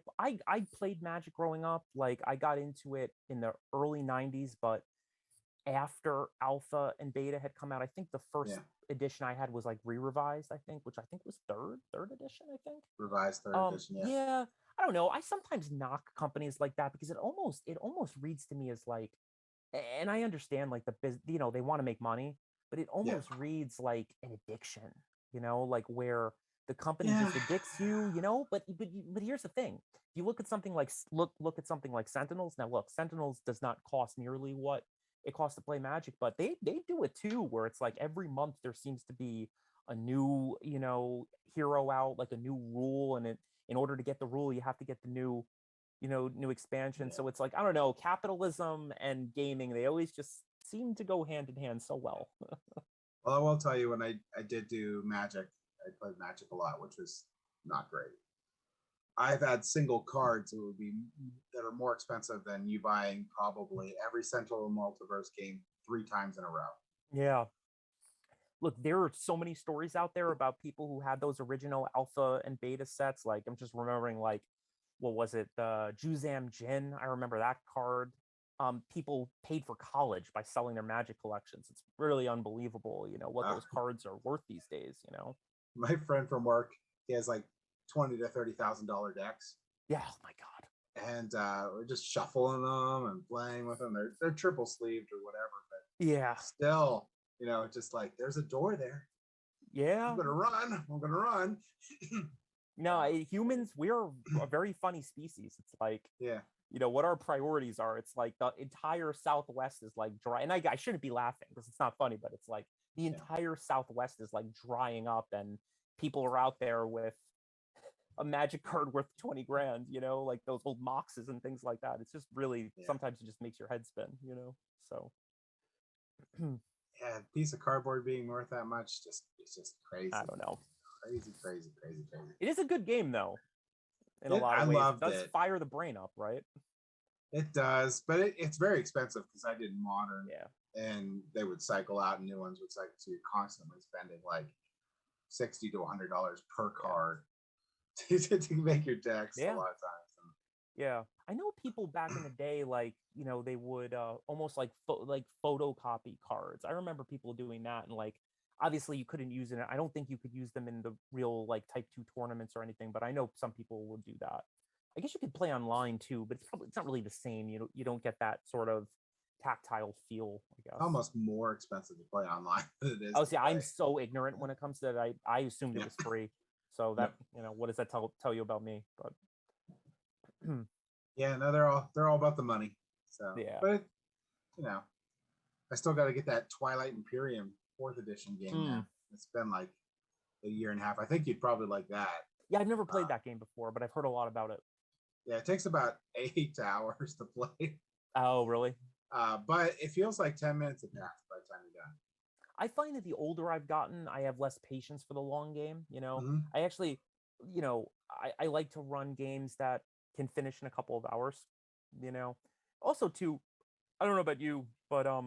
played Magic growing up. Like, I got into it in the early 90s, but after Alpha and Beta had come out, I think the first edition I had was like re-revised, I think, which I think was third edition, I think. Revised third edition, yeah. Yeah. I don't know. I sometimes knock companies like that because it almost reads to me as like, and I understand like you know, they want to make money, but it almost reads like an addiction, you know, like where the company just addicts you, you know. But here's the thing: if you look at something like look at something like Sentinels. Now, look, Sentinels does not cost nearly what it costs to play Magic, but they do it too, where it's like every month there seems to be a new, you know, hero out, like a new rule, and in order to get the rule, you have to get the new, you know, new expansion. So it's like, I don't know, capitalism and gaming, they always just seem to go hand in hand so well. Well, I will tell you, when I did do Magic, I played Magic a lot, which was not great. I've had single cards that are more expensive than you buying probably every Central Multiverse game 3 times in a row. Yeah. Look, there are so many stories out there about people who had those original alpha and beta sets. Like, I'm just remembering, like, what was it? The Juzam Jin. I remember that card. People paid for college by selling their Magic collections. It's really unbelievable, you know, what those cards are worth these days, you know. My friend from work, he has like $20,000 to $30,000 decks. Yeah, oh my god. And we're just shuffling them and playing with them. They're triple sleeved or whatever, but yeah, still, you know, just like there's a door there. Yeah, I'm gonna run. No, humans, we're a very funny species. It's like, yeah, you know, what our priorities are. It's like the entire Southwest is like dry. And I shouldn't be laughing because it's not funny, but it's like the entire Southwest is like drying up and people are out there with a Magic card worth 20 grand, you know, like those old Moxes and things like that. It's just really, sometimes it just makes your head spin, you know, so. Yeah, a piece of cardboard being worth that much, it's just crazy. I don't know. Crazy. It is a good game though. In a lot of ways. It does fire the brain up, right? It does, but it's very expensive because I did modern, Yeah. and they would cycle out and new ones would cycle, so you're constantly spending like $60 to $100 per card to make your decks a Yeah. lot of times. Yeah, I know people back in the day, like they would almost like photocopy cards. I remember people doing that, and like obviously you couldn't use it. I don't think you could use them in the real like Type 2 tournaments or anything, but I know some people would do that. I guess you could play online too, but it's not really the same. You don't get that sort of tactile feel, I guess. Almost more expensive to play online than it is. Oh, to see, play. I'm so ignorant when it comes to that. I assumed it was free, so that what does that tell you about me? But yeah, no, they're all about the money. So Yeah. but I still got to get that Twilight Imperium 4th edition game now. It's been like a year and a half. I think you'd probably like that. Yeah, I've never played that game before, but I've heard a lot about it. Yeah, it takes about 8 hours to play. Oh, really? But it feels like 10 minutes have passed by the time you're done. I find that the older I've gotten, I have less patience for the long game. Mhm. I actually, I like to run games that can finish in a couple of hours. Also too, I don't know about you, but I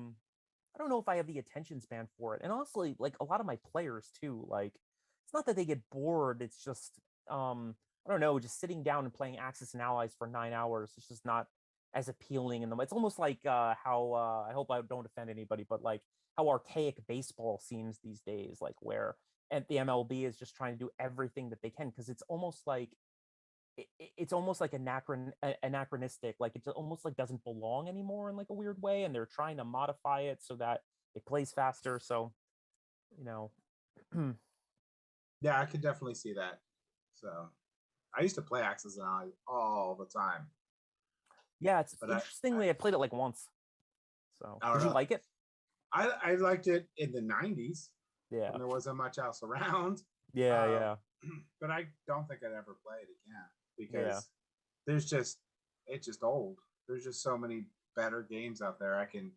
don't know if I have the attention span for it. And honestly, like a lot of my players too, like it's not that they get bored. It's just I don't know, just sitting down and playing Axis and Allies for 9 hours. It's just not as appealing in them. It's almost like how I hope I don't offend anybody, but like how archaic baseball seems these days, like where and the MLB is just trying to do everything that they can because it's almost like it's almost like anachronistic, like it almost like doesn't belong anymore in like a weird way, and they're trying to modify it so that it plays faster. So, you know, Yeah, I could definitely see that. So I used to play Axis and Allies all the time. yeah, it's But interestingly I played it like once. So, Oh, did you really? like it? I liked it in the 90s Yeah, when there wasn't much else around. yeah, Um, yeah, But I don't think I'd ever play it again yeah. because it's just old. There's just so many better games out there. I can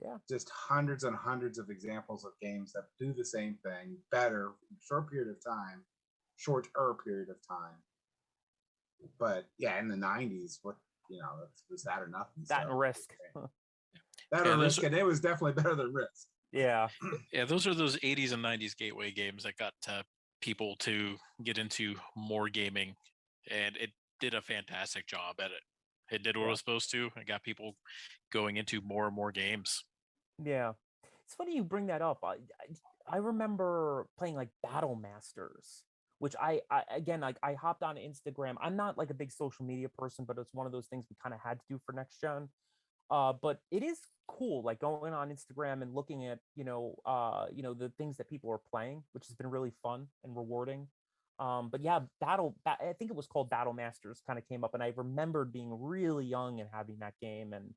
Yeah. just hundreds and hundreds of examples of games that do the same thing better in a shorter period of time. But yeah, in the 90s, was that or nothing? That and Risk. That Yeah, or those Risk, and it was definitely better than Risk. Yeah, Yeah, those are those 80s and 90s gateway games that got people to get into more gaming, and it did a fantastic job at it. It did what it Yeah. was supposed to, and got people going into more and more games. yeah. It's funny you bring that up. I remember playing like Battle Masters, which I again like I hopped on Instagram. I'm not like a big social media person, but it's one of those things we kind of had to do for next gen. But it is cool, like going on Instagram and looking at the things that people are playing, which has been really fun and rewarding. But yeah, I think it was called Battle Masters, kind of came up, and I remembered being really young and having that game, and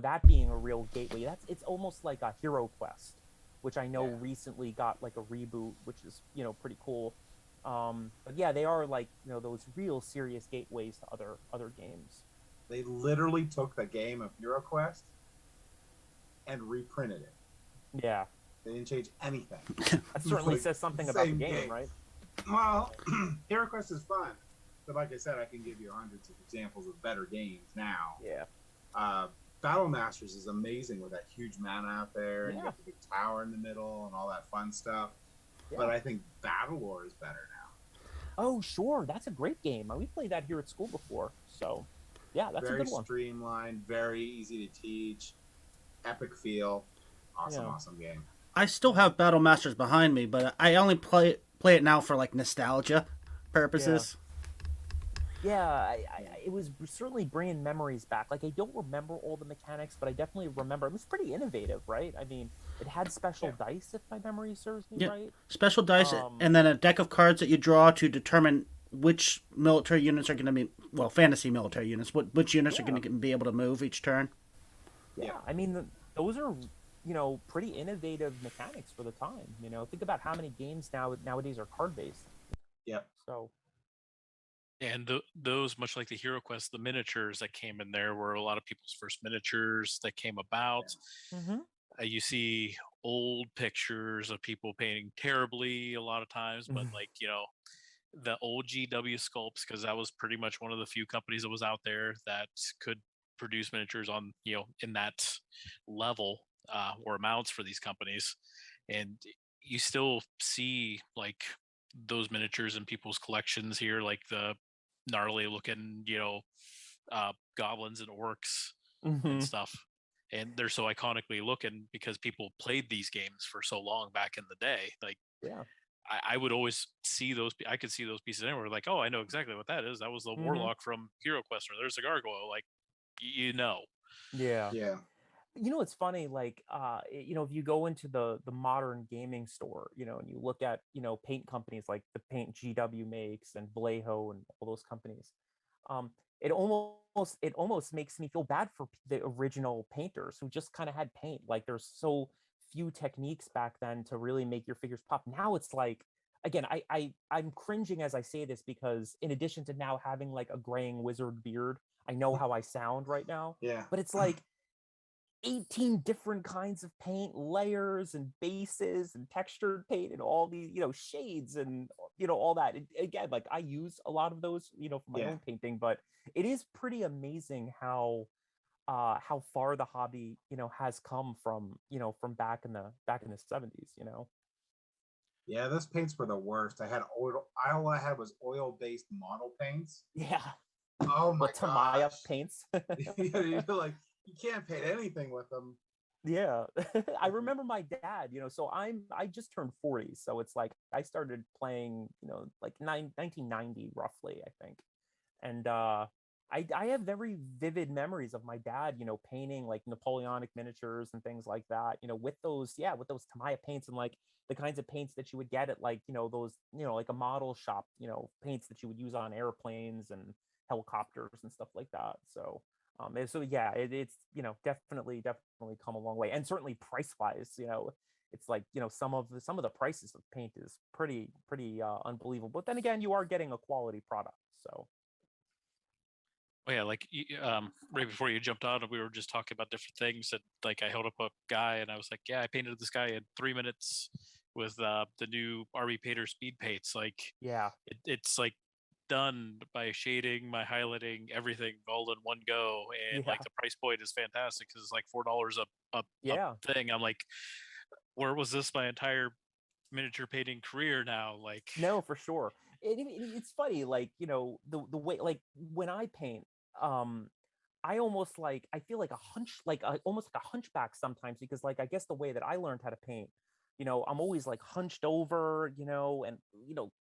that being a real gateway. It's almost like a Hero Quest, which I know recently got like a reboot, which is pretty cool. But yeah, they are like those real serious gateways to other games. They literally took the game of HeroQuest and reprinted it. Yeah, They didn't change anything. that certainly Like, says something about the same game, right? Well, HeroQuest is fun, but like I said, I can give you hundreds of examples of better games now. Yeah, Battle Masters is amazing with that huge mana out there, and you Yeah. got the big tower in the middle and all that fun stuff. Yeah. But I think Battle War is better now. Oh, sure, that's a great game. We played that here at school before, so yeah, that's Very a good one. streamlined, very easy to teach, epic feel, Yeah. awesome game. I still have Battle Masters behind me, but I only play it now for like nostalgia purposes. Yeah, it was certainly bringing memories back. Like I don't remember all the mechanics, but I definitely remember it was pretty innovative, right? I mean, it had special dice, if my memory serves me Yeah. right. Special dice, Um, and then a deck of cards that you draw to determine which military units are going to be, well, fantasy military units, which units are going to be able to move each turn. Yeah, I mean, those are pretty innovative mechanics for the time. Think about how many games nowadays are card based. Yep. So And those, much like the Hero Quest, the miniatures that came in there were a lot of people's first miniatures that came about. You see old pictures of people painting terribly a lot of times, but like the old GW sculpts, because that was pretty much one of the few companies that was out there that could produce miniatures on, in that level, or amounts for these companies. And you still see like those miniatures in people's collections here, like the gnarly looking, goblins and orcs and Hmm. stuff. And they're so iconically looking because people played these games for so long back in the day. Like, Yeah. I would always see those. I could see those pieces anywhere. Like, oh, I know exactly what that is. That was the Hmm. warlock from Hero Quest, or there's a gargoyle. Like, you know. Yeah. Yeah. It's funny, like if you go into the modern gaming store, and you look at paint companies like the paint GW makes and Vallejo and all those companies, um it almost makes me feel bad for the original painters who just kind of had paint. Like, there's so few techniques back then to really make your figures pop. Now it's like, again, I'm cringing as I say this, because in addition to now having like a graying wizard beard, I know how I sound right now, Yeah. but it's like 18 different kinds of paint layers and bases and textured paint and all these shades and all that. Again, like, I use a lot of those for my Yeah. own painting, but it is pretty amazing how far the hobby has come from back in the 70s. Yeah, those paints were the worst. I had oil. All I had was oil-based model paints. Yeah. Oh my What Tamaya gosh! paints. You're like, you can't paint anything with them. Yeah. I remember my dad, so I just turned 40. So it's like I started playing, like 1990 roughly, I think. And I have very vivid memories of my dad, painting like Napoleonic miniatures and things like that, with those Tamiya paints, and like the kinds of paints that you would get at, like, those, like a model shop, paints that you would use on airplanes and helicopters and stuff like that. So so yeah, it's definitely come a long way. And certainly price wise, it's like, some of the prices of paint is pretty unbelievable. But then again, you are getting a quality product. So Oh yeah, like right before you jumped on, we were just talking about different things, and like I held up a guy, and I was like, "Yeah, I painted this guy in 3 minutes with the new RB Painter speed paints." Like, yeah. it's like done by shading, my highlighting, everything all in one go, and like Yeah. the price point is fantastic because it's like $4 a Yeah. thing. I'm like, where was this my entire miniature painting career now? Like, No, for sure. It's funny, like, the way, like, when I paint, um I almost, like, I feel like a hunch, like, almost like a hunchback sometimes, because, like, I guess the way that I learned how to paint, I'm always like hunched over, and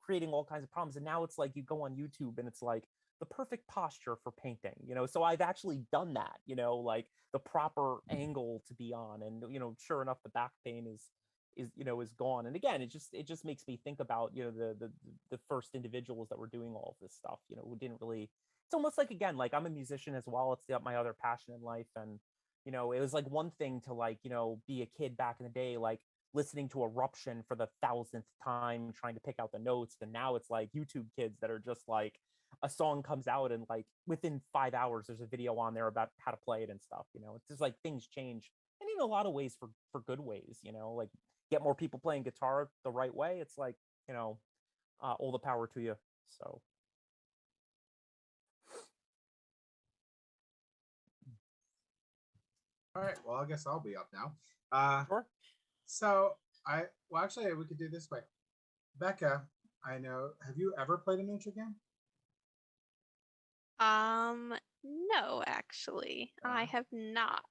creating all kinds of problems. And now it's like you go on YouTube and it's like the perfect posture for painting, so I've actually done that, like the proper angle to be on. And sure enough, the back pain is gone. And again, it just makes me think about the first individuals that were doing all of this stuff, who didn't really. It's almost like, again, like, I'm a musician as well. It's my other passion in life. And it was like one thing to, like, be a kid back in the day, like listening to Eruption for the thousandth time, trying to pick out the notes. And now it's like YouTube kids that are just like, a song comes out and like within 5 hours there's a video on there about how to play it and stuff. It's just like things change, and in a lot of ways for good ways. Like, get more people playing guitar the right way. It's like, all the power to you. So All right. Well, I guess I'll be up now. Uh, sure. so well, actually, we could do this way. Becca, I know. Have you ever played a miniature game? No, actually, I have not.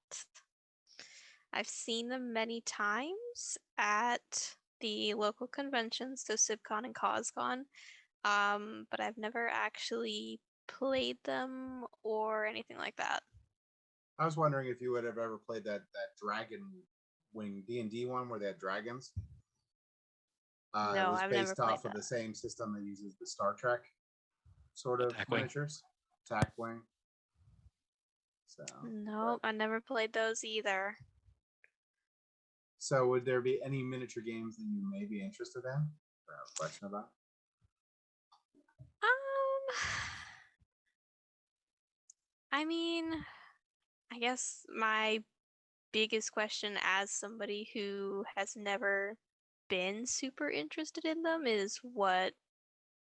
I've seen them many times at the local conventions, so SibCon and CosCon, but I've never actually played them or anything like that. I was wondering if you would have ever played that Dragon Wing D&D one where they had dragons. It No, was I've never based played off of that. the same system that uses the Star Trek sort of Attack Wing. miniatures. Attack Wing. So No, I never played those either. So would there be any miniature games that you may be interested in or have a question about? I mean, I guess my biggest question as somebody who has never been super interested in them is what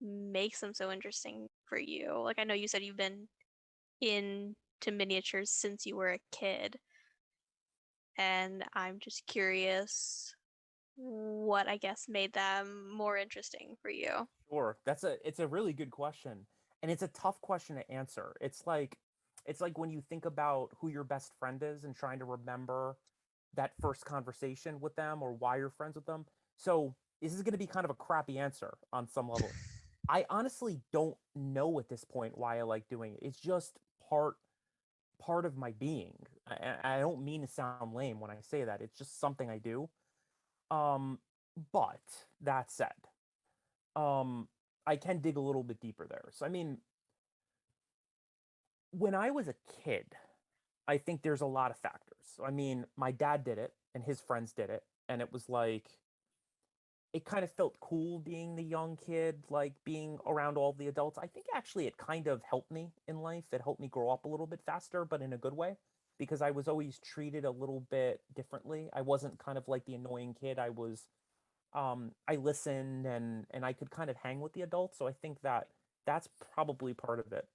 makes them so interesting for you? Like, I know you said you've been into miniatures since you were a kid, and I'm just curious what I guess made them more interesting for you. Sure. It's a really good question. And it's a tough question to answer. It's like when you think about who your best friend is and trying to remember that first conversation with them or why you're friends with them. So this is going to be kind of a crappy answer on some level. I honestly don't know at this point why I like doing it. It's just part of my being. I don't mean to sound lame when I say that. It's just something I do. Um, but that said, um, I can dig a little bit deeper there. So I mean, when I was a kid, I think there's a lot of factors. So I mean, my dad did it and his friends did it, and it was like it kind of felt cool being the young kid, like being around all the adults. I think actually it kind of helped me in life. It helped me grow up a little bit faster, but in a good way, because I was always treated a little bit differently. I wasn't kind of like the annoying kid. I listened and I could kind of hang with the adults. So I think that that's probably part of it.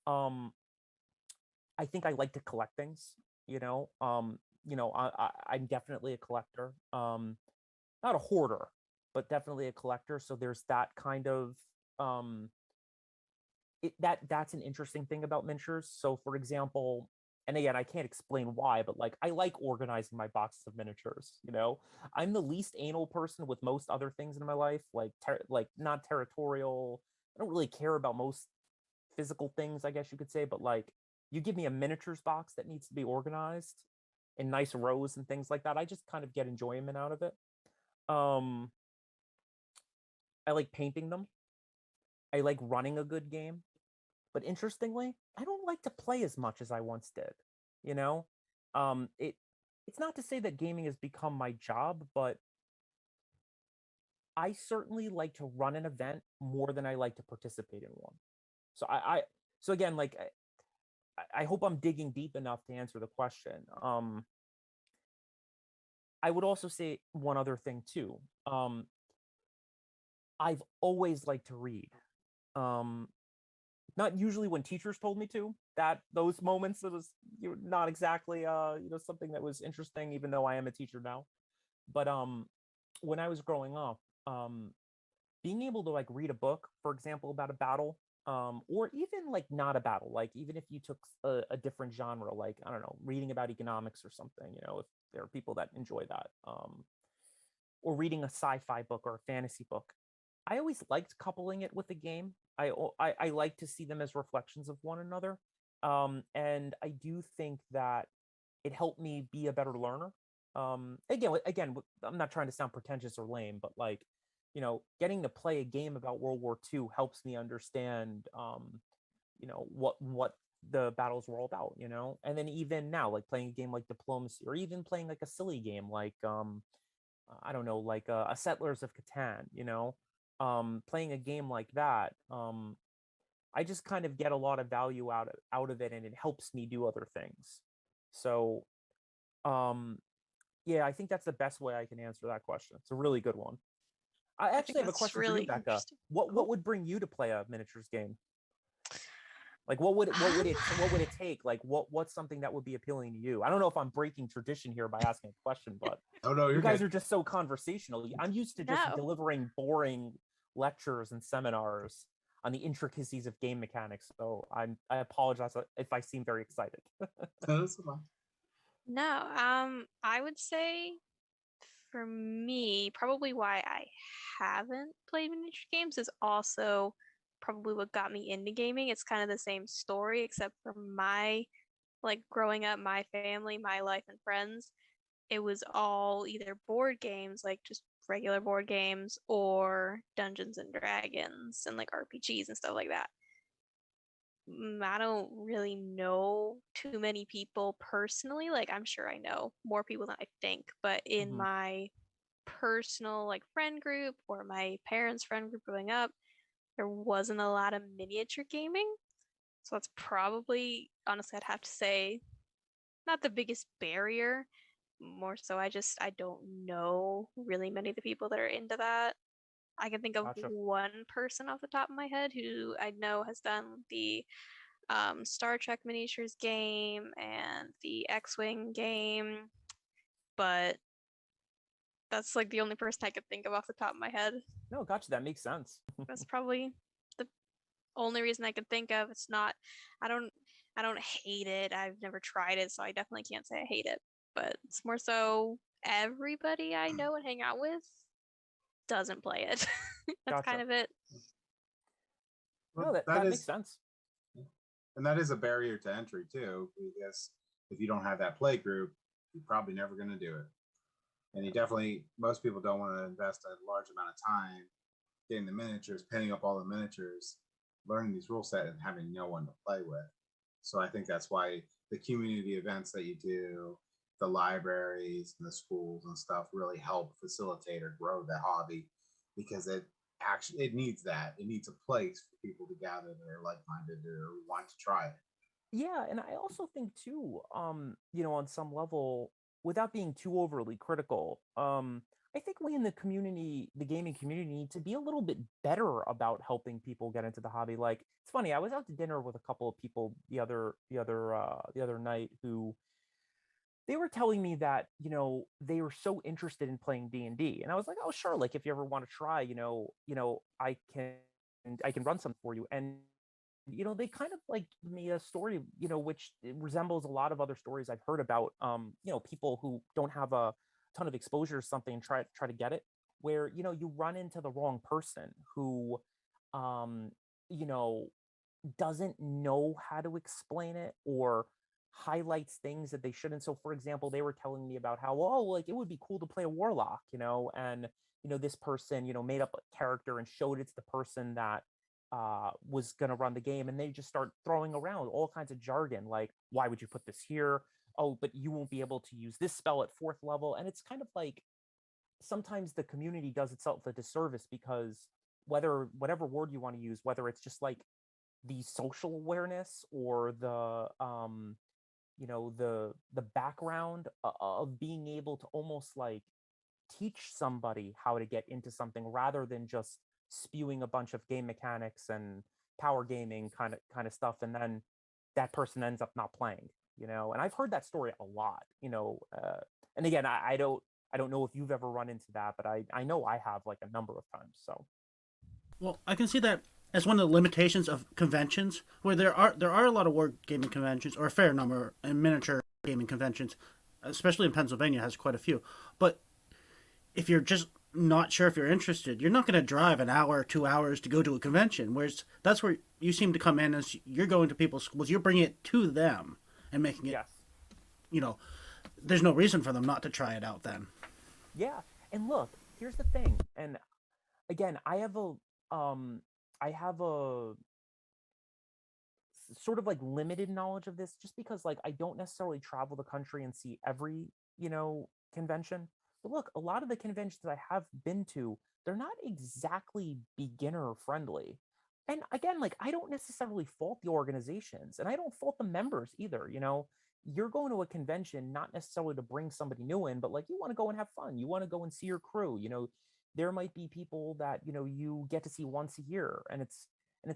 Um, I think I like to collect things, you know. I'm definitely a collector. Not a hoarder, but definitely a collector. So there's that kind of um that's an interesting thing about miniatures. So for example, and again, I can't explain why, but like I like organizing my boxes of miniatures, you know. I'm the least anal person with most other things in my life, like like not territorial. I don't really care about most physical things, I guess you could say, but like you give me a miniatures box that needs to be organized in nice rows and things like that. I just kind of get enjoyment out of it. Um I like painting them. I like running a good game. But interestingly, I don't like to play as much as I once did. You know, it's not to say that gaming has become my job, but I certainly like to run an event more than I like to participate in one. So so again, like I hope I'm digging deep enough to answer the question. I would also say one other thing too. I've always liked to read. Um, Not usually when teachers told me to. That those moments, it was not exactly something that was interesting, even though I am a teacher now. But when I was growing up, um being able to like read a book, for example, about a battle, or even like not a battle, like even if you took a different genre, like I don't know, reading about economics or something, you know, if there are people that enjoy that, or reading a sci-fi book or a fantasy book. I always liked coupling it with a game. I like to see them as reflections of one another. And I do think that it helped me be a better learner. Again, I'm not trying to sound pretentious or lame, but like, you know, getting to play a game about World War II helps me understand, what the battles were all about, you know. And then even now, like playing a game like Diplomacy, or even playing like a silly game like I don't know, like a Settlers of Catan, you know, playing a game like that, I just kind of get a lot of value out of it, and it helps me do other things. So, um, yeah, I think that's the best way I can answer that question. It's a really good one. I I think actually have a that's question for you, really Becca. interesting. What Cool. would bring you to play a miniatures game? Like what would it take? Like what's something that would be appealing to you? I don't know if I'm breaking tradition here by asking a question, but Oh no, you you're guys good. are just so conversational. I'm used to just No. delivering boring lectures and seminars on the intricacies of game mechanics. So I apologize if I seem very excited. That's fine. No. I would say for me, probably why I haven't played miniature games is also probably what got me into gaming. It's kind of the same story, except for my like growing up, my family, my life, and friends. It was all either board games, like just regular board games, or Dungeons and Dragons and like RPGs and stuff like that. I don't really know too many people personally. Like, I'm sure I know more people than I think, but in Mhm. my personal like friend group or my parents' friend group growing up, there wasn't a lot of miniature gaming. So that's probably, honestly, I'd have to say, not the biggest barrier. More so, I don't know really many of the people that are into that. I can think of Gotcha. one person off the top of my head who I know has done the Star Trek miniatures game and the X-Wing game, but that's like the only person I could think of off the top of my head. No, gotcha. That makes sense. That's probably the only reason I could think of. It's not, I don't hate it. I've never tried it, so I definitely can't say I hate it. But it's more so everybody I know and hang out with doesn't play it. That's Gotcha. kind of it. No, that is, makes sense. and that is a barrier to entry too, because if you don't have that play group, you're probably never going to do it. And you definitely, most people don't want to invest a large amount of time getting the miniatures, pinning up all the miniatures, learning these rule set, and having no one to play with. So I think that's why the community events that you do, the libraries and the schools and stuff really help facilitate or grow the hobby, because it needs that. It needs a place for people to gather that are like-minded or want to try it. Yeah, and I also think too, on some level, without being too overly critical, I think we in the community, the gaming community, need to be a little bit better about helping people get into the hobby. Like, it's funny, I was out to dinner with a couple of people the other night who they were telling me that they were so interested in playing D&D, and I was like, oh sure, like if you ever want to try, I can run some for you. And they kind of like made a story, which resembles a lot of other stories I've heard about, people who don't have a ton of exposure to something and try to get it, where, you run into the wrong person who, um, you know, doesn't know how to explain it or highlights things that they shouldn't. So for example, they were telling me about how, oh, like it would be cool to play a warlock, and this person, made up a character and showed it to the person that was going to run the game, and they just start throwing around all kinds of jargon like, why would you put this here? Oh, but you won't be able to use this spell at 4th level. And it's kind of like sometimes the community does itself a disservice, because whatever word you want to use, whether it's just like the social awareness or the background of being able to almost like teach somebody how to get into something rather than just spewing a bunch of game mechanics and power gaming kind of stuff, and then that person ends up not playing. And I've heard that story a lot. And again, I don't know if you've ever run into that, but I know I have, like, a number of times. So Well, I can see that as one of the limitations of conventions, where there are a lot of war gaming conventions, or a fair number, and miniature gaming conventions, especially in Pennsylvania has quite a few. But if you're just not sure if you're interested, you're not going to drive an hour or 2 hours to go to a convention. Whereas that's where you seem to come in, as you're going to people's schools, you're bringing it to them and making it. yes. There's no reason for them not to try it out then. Yeah. And look, here's the thing. And again, I have a sort of like limited knowledge of this, just because like I don't necessarily travel the country and see every, convention. But look, a lot of the conventions that I have been to, they're not exactly beginner friendly. And again, like I don't necessarily fault the organizations, and I don't fault the members either. You're going to a convention not necessarily to bring somebody new in, but like you want to go and have fun. You want to go and see your crew. There might be people that, you get to see once a year, and it's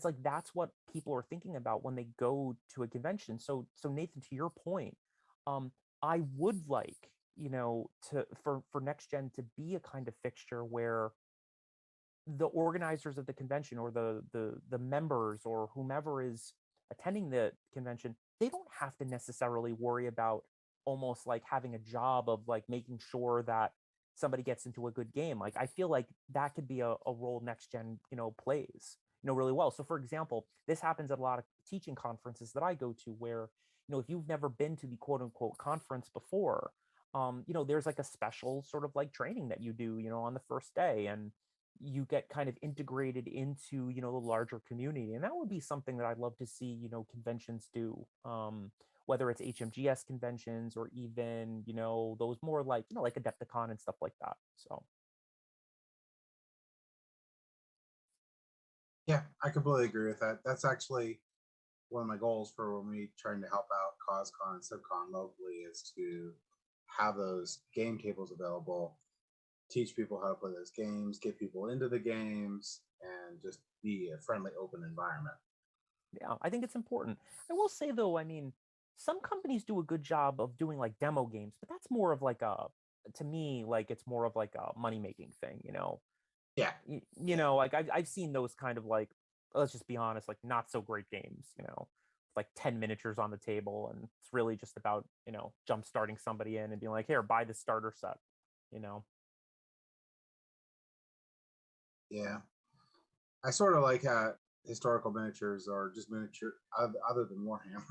like that's what people are thinking about when they go to a convention. So Nathan, to your point, I would like, to for next gen to be a kind of fixture where the organizers of the convention, or the members, or whomever is attending the convention, they don't have to necessarily worry about almost like having a job of like making sure that somebody gets into a good game. Like I feel like that could be a role next gen plays really well. So for example, this happens at a lot of teaching conferences that I go to, where if you've never been to the quote unquote conference before, there's like a special sort of like training that you do on the first day, and you get kind of integrated into the larger community. And that would be something that I'd love to see conventions do, whether it's HMGS conventions, or even those more like like Adepticon and stuff like that. So Yeah, I completely agree with that. That's actually one of my goals for when we trying to help out CosCon and SubCon locally, is to have those game tables available teach people how to play those games, get people into the games, and just be a friendly, open environment. Yeah, I think it's important. I will say though, I mean, some companies do a good job of doing like demo games, but that's more of like a, to me, like it's more of like a money making thing, you know. Yeah. You know, like I've seen those kind of like, let's just be honest, like not so great games, you know, like 10 miniatures on the table, and it's really just about, you know, jump starting somebody in and being like, here, buy the starter set, you know. Yeah. I sort of like how historical miniatures are just miniature, other than Warhammer.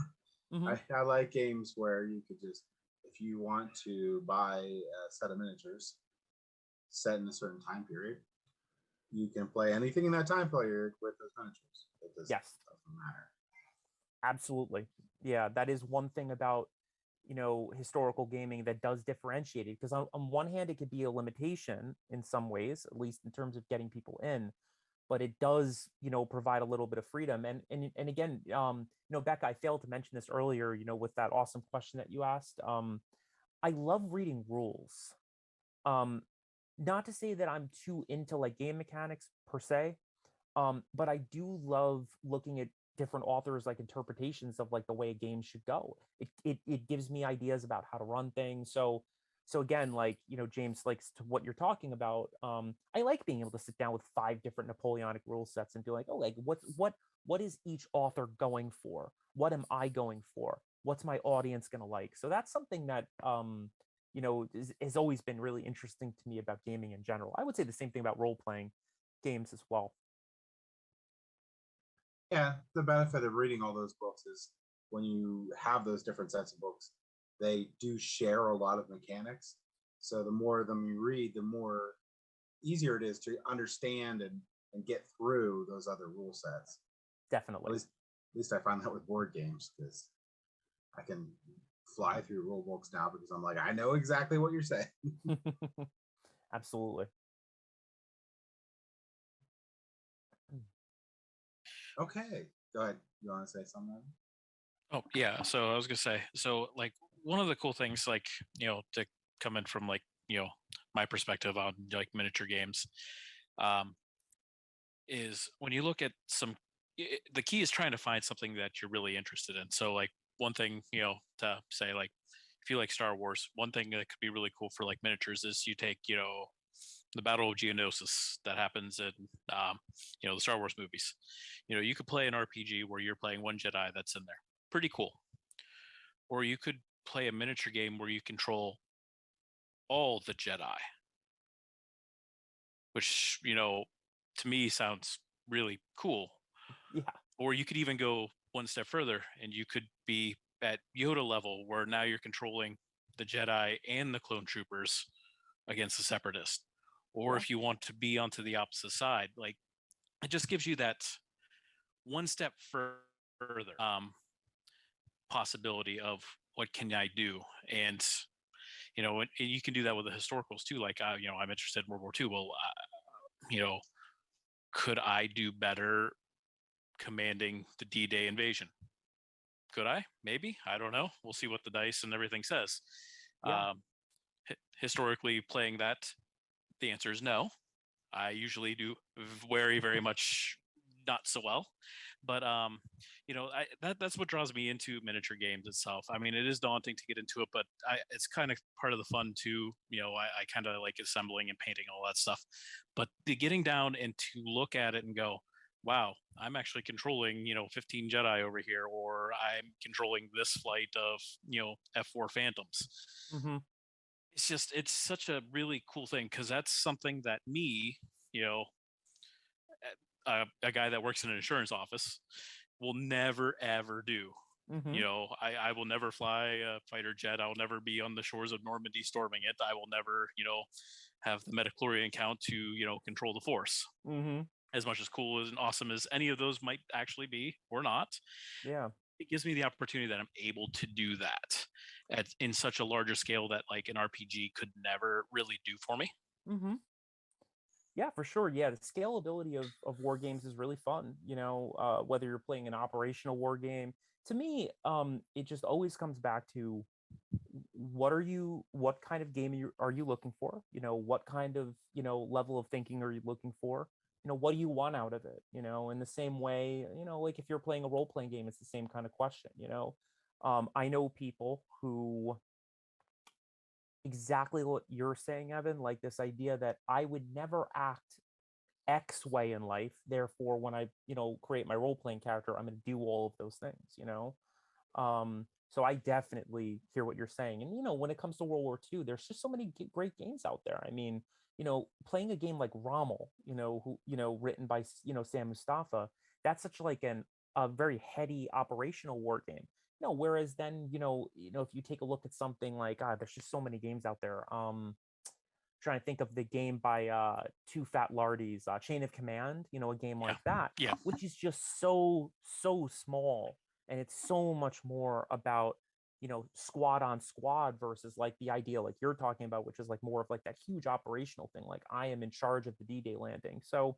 Mm-hmm. I like games where you could just, if you want to buy a set of miniatures set in a certain time period, you can play anything in that time period with those miniatures. Yes. Doesn't matter. Absolutely. Yeah, that is one thing about, you know, historical gaming that does differentiate it, because on one hand it could be a limitation in some ways, at least in terms of getting people in, but it does, you know, provide a little bit of freedom. And again, you know, Becca, I failed to mention this earlier, you know, with that awesome question that you asked. I love reading rules. Um, Not to say that I'm too into like game mechanics per se, but I do love looking at different authors like interpretations of like the way a game should go. It gives me ideas about how to run things. So again, like, you know, James, like to what you're talking about, I like being able to sit down with 5 different Napoleonic rule sets and be like, oh, like what is each author going for? What am I going for? What's my audience gonna like? So that's something that you know, has always been really interesting to me about gaming in general. I would say the same thing about role playing games as well. Yeah, the benefit of reading all those books is when you have those different sets of books, they do share a lot of mechanics. So the more of them you read, the more easier it is to understand and get through those other rule sets. Definitely. At least I find that with board games, because I can fly through rule books now because I'm like, I know exactly what you're saying. Absolutely. Okay, go ahead. You want to say something? Oh yeah. So I was gonna say, so like one of the cool things, like, you know, to come in from like, you know, my perspective on like miniature games, um, is when you look at the key is trying to find something that you're really interested in. So like one thing, you know, to say like if you like Star Wars, one thing that could be really cool for like miniatures is you take, you know, the Battle of Geonosis that happens in, you know, the Star Wars movies. You know, you could play an RPG where you're playing one Jedi that's in there. Pretty cool. Or you could play a miniature game where you control all the Jedi, which, you know, to me sounds really cool. Yeah. Or you could even go one step further and you could be at Yoda level where now you're controlling the Jedi and the clone troopers against the separatists. Or Yeah. if you want to be onto the opposite side, like it just gives you that one step further possibility of what can I do. And you know, and you can do that with the historicals too. Like, you know, I'm interested in World War II. Well, you know, could I do better commanding the D-Day invasion? Could I? Maybe. I don't know. We'll see what the dice and everything says. Yeah. Historically, playing that, the answer is no. I usually do very, very much not so well. But you know, that's what draws me into miniature games itself. I mean, it is daunting to get into it, but it's kind of part of the fun too. You know, I kind of like assembling and painting all that stuff. But the getting down and to look at it and go, wow, I'm actually controlling, you know, 15 Jedi over here, or I'm controlling this flight of, you know, F4 Phantoms. Mm-hmm. It's just, it's such a really cool thing because that's something that me, you know, a guy that works in an insurance office will never ever do. Mm-hmm. You know, I will never fly a fighter jet. I'll never be on the shores of Normandy storming it. I will never, you know, have the metachlorian count to, you know, control the force. Mm-hmm. As much as cool and awesome as any of those might actually be or not, Yeah. it gives me the opportunity that I'm able to do that in such a larger scale that like an RPG could never really do for me. Mm-hmm. Yeah, for sure. Yeah, the scalability of war games is really fun. You know, whether you're playing an operational war game, to me, it just always comes back to what kind of game are you looking for? What kind of, level of thinking are you looking for? What do you want out of it? In the same way, like if you're playing a role-playing game, it's the same kind of question. I know people who, exactly what you're saying, Evan, like this idea that I would never act X way in life, therefore when I create my role-playing character, I'm going to do all of those things. So I definitely hear what you're saying. And when it comes to World War II, there's just so many great games out there. I mean, playing a game like Rommel, who written by Sam Mustafa, that's such like a very heady operational war game. Whereas then if you take a look at something like, there's just so many games out there. Trying to think of the game by Two Fat Lardies, Chain of Command, a game like that, Yeah. which is just so small, and it's so much more about squad on squad versus like the idea like you're talking about, which is like more of like that huge operational thing, like I am in charge of the D-Day landing. So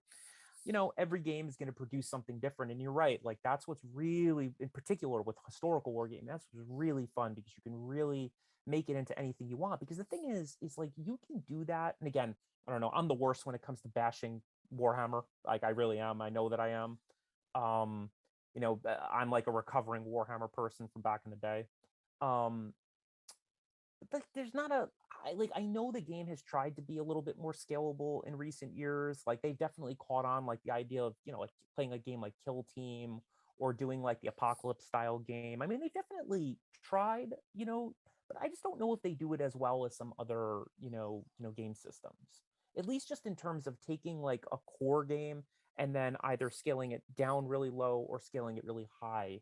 every game is going to produce something different. And you're right, like that's what's really, in particular with historical war game, that's what's really fun, because you can really make it into anything you want. Because the thing is like you can do that. And again, I don't know, I'm the worst when it comes to bashing Warhammer. Like I really am. I know that I am. I'm like a recovering Warhammer person from back in the day. But there's not I know the game has tried to be a little bit more scalable in recent years. Like they've definitely caught on like the idea of like playing a game like Kill Team, or doing like the Apocalypse style game. I mean, they definitely tried, but I just don't know if they do it as well as some other game systems, at least just in terms of taking like a core game and then either scaling it down really low or scaling it really high,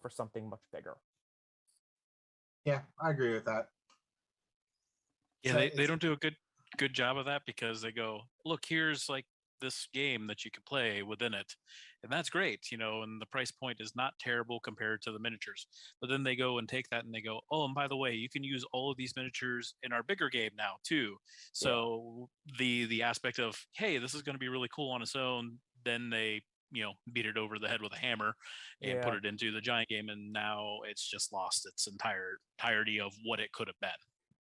for something much bigger. Yeah, I agree with that. Yeah, So they don't do a good job of that, because they go, look, here's like this game that you can play within it, and that's great, and the price point is not terrible compared to the miniatures. But then they go and take that and they go, oh, and by the way, you can use all of these miniatures in our bigger game now too. So the aspect of, hey, this is going to be really cool on its own, then they beat it over the head with a hammer and put it into the giant game, and now it's just lost its entirety of what it could have been.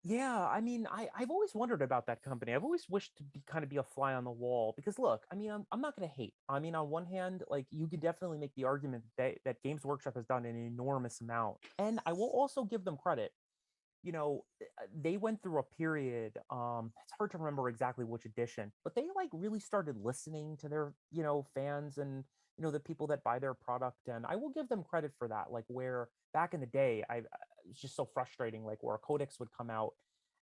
Yeah, I mean, I've always wondered about that company. I've always wished to kind of be a fly on the wall, because look, I mean, I'm not going to hate. I mean, on one hand, like you could definitely make the argument that Games Workshop has done an enormous amount. And I will also give them credit. They went through a period, it's hard to remember exactly which edition, but they like really started listening to their, fans and, the people that buy their product. And I will give them credit for that. Like where back in the day, it's just so frustrating, like where a codex would come out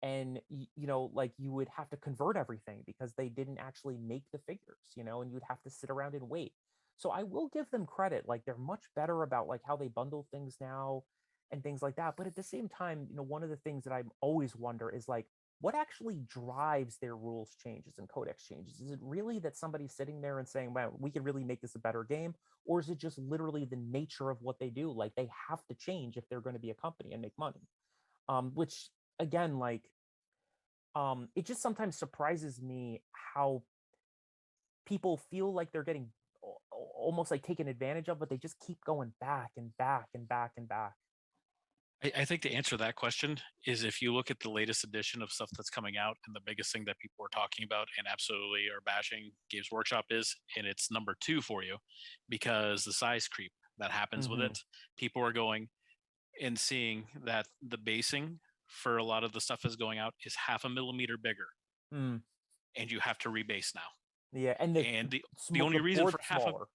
and like you would have to convert everything because they didn't actually make the figures, and you'd have to sit around and wait. So I will give them credit, like they're much better about like how they bundle things now and things like that. But at the same time, one of the things that I always wonder is like, what actually drives their rules changes and codex changes? Is it really that somebody's sitting there and saying, well, we could really make this a better game? Or is it just literally the nature of what they do? Like they have to change if they're going to be a company and make money. Which again, like, it just sometimes surprises me how people feel like they're getting almost like taken advantage of, but they just keep going back and back and back and back. I think the answer to that question is, if you look at the latest edition of stuff that's coming out, and the biggest thing that people are talking about and absolutely are bashing Games Workshop is, and it's number 2 for you, because the size creep that happens with it. People are going and seeing that the basing for a lot of the stuff that's going out is 0.5 millimeter bigger, and you have to rebase now. Yeah, and the only reason for for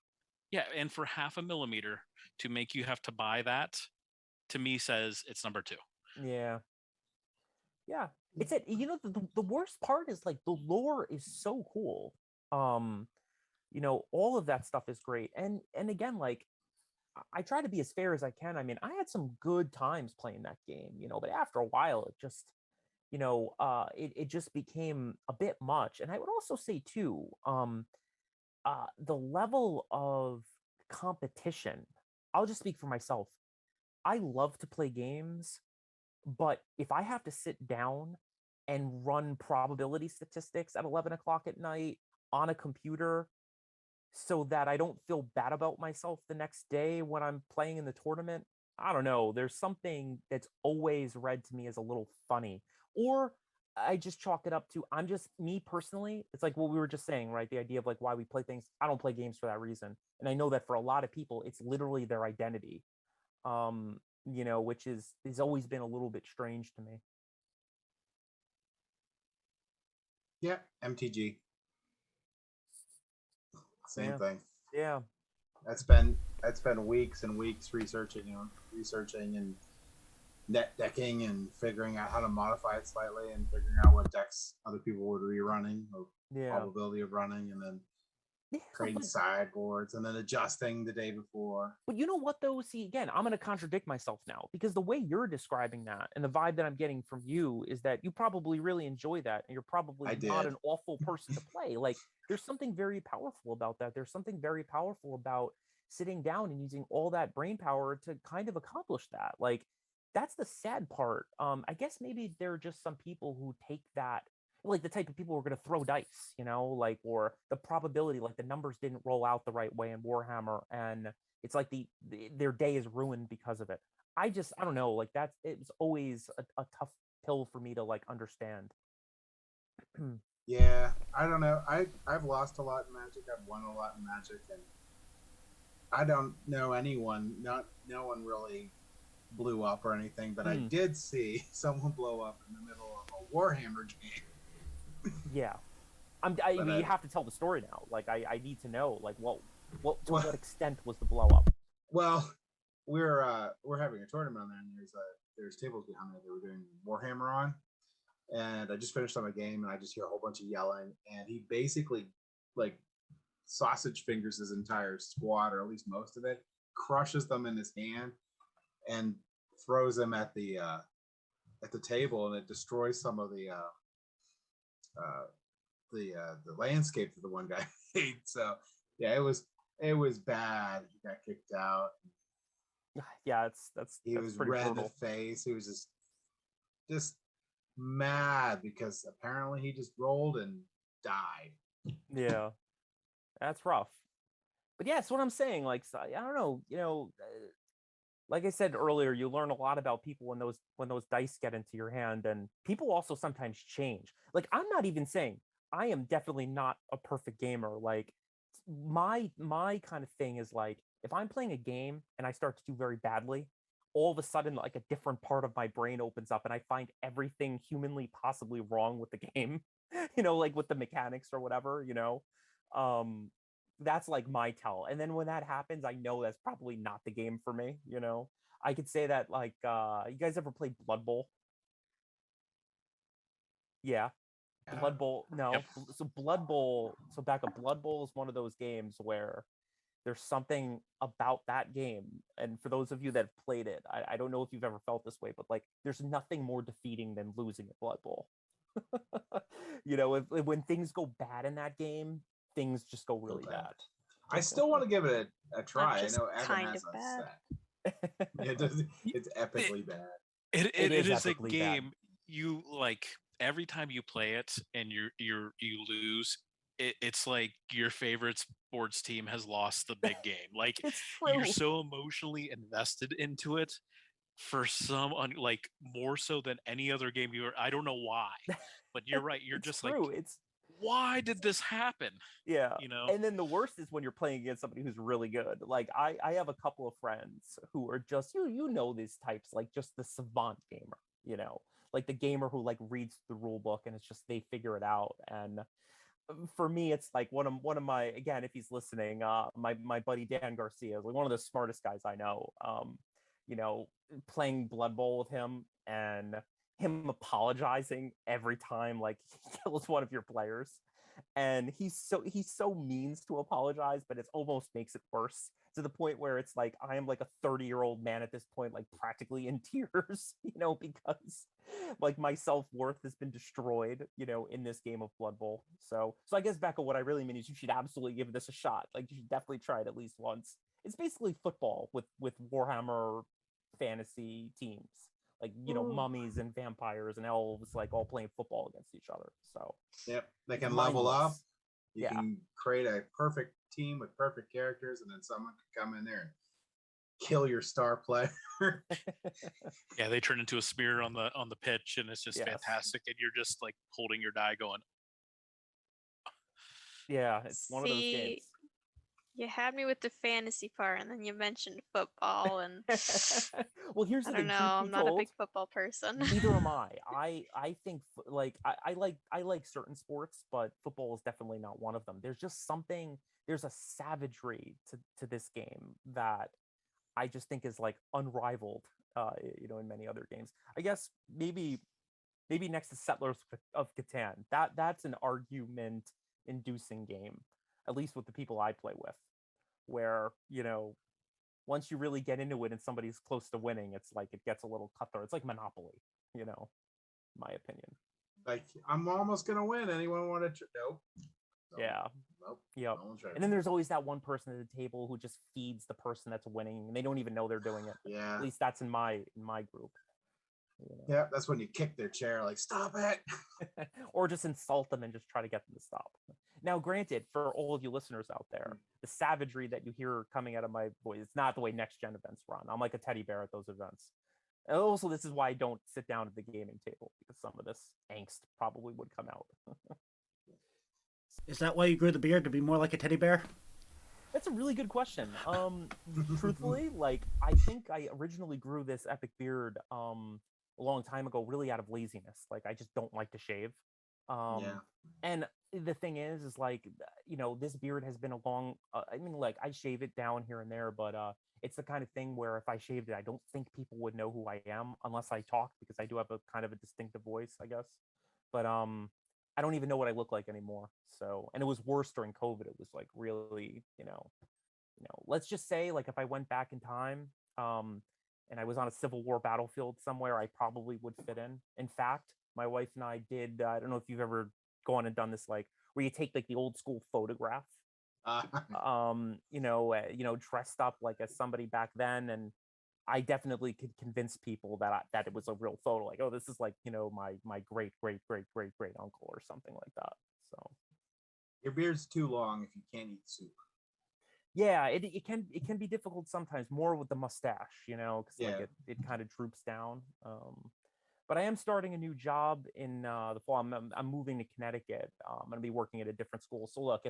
0.5 millimeter to make you have to buy that, to me, says it's number 2. Yeah. It's it. The worst part is like the lore is so cool. All of that stuff is great. And again, like I try to be as fair as I can. I mean, I had some good times playing that game, but after a while it just, it just became a bit much. And I would also say too, the level of competition, I'll just speak for myself. I love to play games, but if I have to sit down and run probability statistics at 11 o'clock at night on a computer so that I don't feel bad about myself the next day when I'm playing in the tournament, I don't know, there's something that's always read to me as a little funny, or I just chalk it up to I'm just me personally. It's like what we were just saying, right? The idea of like why we play things. I don't play games for that reason, and I know that for a lot of people, it's literally their identity. Which is has always been a little bit strange to me. Yeah, MTG. Same thing. Yeah. That's been weeks and weeks researching and net decking and figuring out how to modify it slightly and figuring out what decks other people would be running or probability of running, and then creating sideboards and then adjusting the day before. But you know what though? See, again, I'm going to contradict myself now, because the way you're describing that and the vibe that I'm getting from you is that you probably really enjoy that, and you're probably not an awful person to play. Like, there's something very powerful about that. There's something very powerful about sitting down and using all that brain power to kind of accomplish that. Like, that's the sad part. I guess maybe there are just some people who take that, like the type of people who are going to throw dice, like, or the probability, like the numbers didn't roll out the right way in Warhammer, and it's like their day is ruined because of it. I don't know, like it's always a tough pill for me to like understand. Yeah, I don't know. I've lost a lot in Magic. I've won a lot in Magic, and I don't know anyone. No one really blew up or anything, but I did see someone blow up in the middle of a Warhammer game. Yeah, you have to tell the story now. Like, I need to know, like, to what extent was the blow up? Well, we're having a tournament on there, and there's tables behind there that we're doing Warhammer on, and I just finished on a game, and I just hear a whole bunch of yelling, and he basically like sausage fingers his entire squad, or at least most of it, crushes them in his hand, and throws them at the table, and it destroys some of the landscape that the one guy made. So yeah, it was bad. He got kicked out. Yeah, he was red in the face. He was just mad because apparently he just rolled and died. Yeah, that's rough. But yeah, it's what I'm saying. Like, I don't know, like I said earlier, you learn a lot about people when those dice get into your hand, and people also sometimes change. Like, I'm not even saying I am definitely not a perfect gamer. Like, my kind of thing is like, if I'm playing a game and I start to do very badly, all of a sudden like a different part of my brain opens up and I find everything humanly possibly wrong with the game, like with the mechanics or whatever, that's like my tell. And then when that happens, I know that's probably not the game for me. I could say that, like, you guys ever played Blood Bowl? Yeah. Blood Bowl. No. Yep. So Blood Bowl. So back up. Blood Bowl is one of those games where there's something about that game. And for those of you that have played it, I don't know if you've ever felt this way, but like, there's nothing more defeating than losing at Blood Bowl. When things go bad in that game, things just go really bad. I still want to give it a try. I know Evan kind has of a bad. set. It's epically bad. It is a game bad. You like every time you play it and you lose. It's like your favorite sports team has lost the big game. Like, you're so emotionally invested into it for some like more so than any other game I don't know why, but you're right. You're just true. Like, why did this happen? Yeah. And then the worst is when you're playing against somebody who's really good. Like, I have a couple of friends who are just, these types, like just the savant gamer, like the gamer who like reads the rule book and it's just, they figure it out. And for me, it's like one of my, again, if he's listening, my buddy Dan Garcia is like one of the smartest guys I know. Playing Blood Bowl with him and him apologizing every time like he kills one of your players, and he's so mean to apologize, but it almost makes it worse, to the point where it's like I am like a 30-year-old man at this point, like practically in tears, because like my self-worth has been destroyed, in this game of Blood Bowl. So I guess, Becca, what I really mean is you should absolutely give this a shot. Like, you should definitely try it at least once. It's basically football with Warhammer fantasy teams, like, mummies and vampires and elves, like all playing football against each other. So yep, they can level up. You can create a perfect team with perfect characters, and then someone can come in there and kill your star player. Yeah, they turn into a smear on the pitch, and it's just Yes. fantastic. And you're just like holding your die, going, Yeah, it's one of those See, games. You had me with the fantasy part, and then you mentioned football, and Well, here's I the don't thing. know. Truth I'm be not a told, big football person. neither am I. I think like I like certain sports, but football is definitely not one of them. There's just something. There's a savagery to this game that I just think is like unrivaled. In many other games. I guess maybe next to Settlers of Catan. That's an argument inducing game, at least with the people I play with, where once you really get into it and somebody's close to winning, it's like it gets a little cutthroat. It's like Monopoly, my opinion. Like, I'm almost gonna win. Anyone want to? Nope. Yeah. Nope. Yep. No one's ready. And then there's always that one person at the table who just feeds the person that's winning, and they don't even know they're doing it. Yeah. At least that's in my group. Yeah, that's when you kick their chair, like, stop it. Or just insult them and just try to get them to stop. Now, granted, for all of you listeners out there, the savagery that you hear coming out of my voice, it's not the way next gen events run. I'm like a teddy bear at those events. And also, this is why I don't sit down at the gaming table, because some of this angst probably would come out. Is that why you grew the beard, to be more like a teddy bear? That's a really good question. Truthfully, like, I think I originally grew this epic beard a long time ago, really out of laziness. Like, I just don't like to shave. Yeah. And the thing is like, this beard has been a long, I mean, like, I shave it down here and there, but it's the kind of thing where if I shaved it, I don't think people would know who I am unless I talk, because I do have a kind of a distinctive voice, I guess. But I don't even know what I look like anymore. So, and it was worse during COVID. It was like really, let's just say, like, if I went back in time, and I was on a Civil War battlefield somewhere, I probably would fit in. In fact, my wife and I did, I don't know if you've ever gone and done this, like, where you take like the old school photograph, dressed up like as somebody back then. And I definitely could convince people that it was a real photo. Like, oh, this is like, my great, great, great, great, great uncle or something like that. So Your beard's too long if you can't eat soup. yeah, it can be difficult sometimes, more with the mustache, because like it kind of droops down. But I am starting a new job in the fall. I'm moving to Connecticut. I'm going to be working at a different school. So look,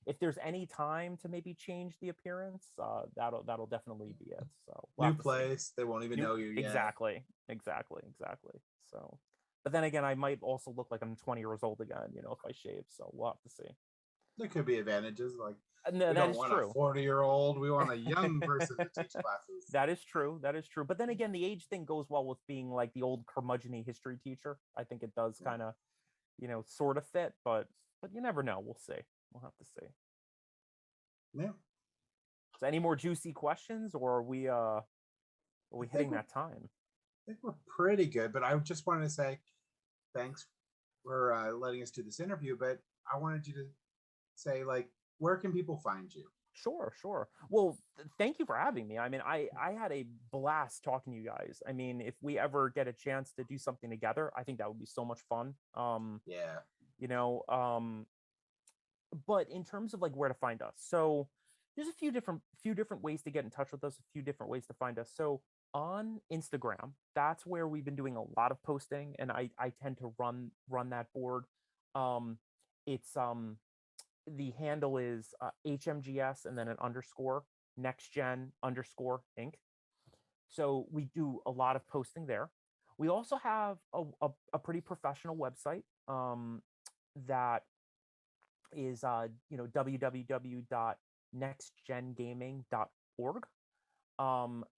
if there's any time to maybe change the appearance, that'll definitely be it. So new place, they won't even know you yet. Exactly. So, but then again, I might also look like I'm 20 years old again, if I shave. So we'll have to see. There could be advantages, like, no, we that don't is want true. a 40-year-old. We want a young person to teach classes. That is true. But then again, the age thing goes well with being like the old curmudgeon-y history teacher. I think it does kind of, sort of fit. But you never know. We'll see. We'll have to see. Yeah. So, any more juicy questions, or are we hitting that time? I think we're pretty good. But I just wanted to say thanks for letting us do this interview. But I wanted you to say, like, where can people find you? Sure. Well, thank you for having me. I mean, I had a blast talking to you guys. I mean, if we ever get a chance to do something together, I think that would be so much fun. Yeah. But in terms of like where to find us, so there's a few different ways to get in touch with us, a few different ways to find us. So on Instagram, that's where we've been doing a lot of posting, and I tend to run that board. It's the handle is HMGS and then an underscore nextgen_inc. So we do a lot of posting there. We also have a pretty professional website that is www.nextgengaming.org.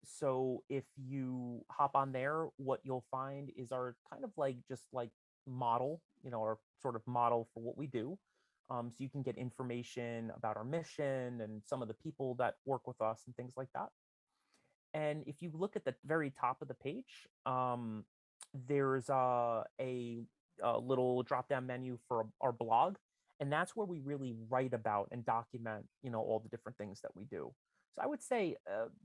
So if you hop on there, what you'll find is our kind of like just like model, our sort of model for what we do. So you can get information about our mission and some of the people that work with us and things like that. And if you look at the very top of the page, there's a little drop-down menu for our blog, and that's where we really write about and document, all the different things that we do. So I would say,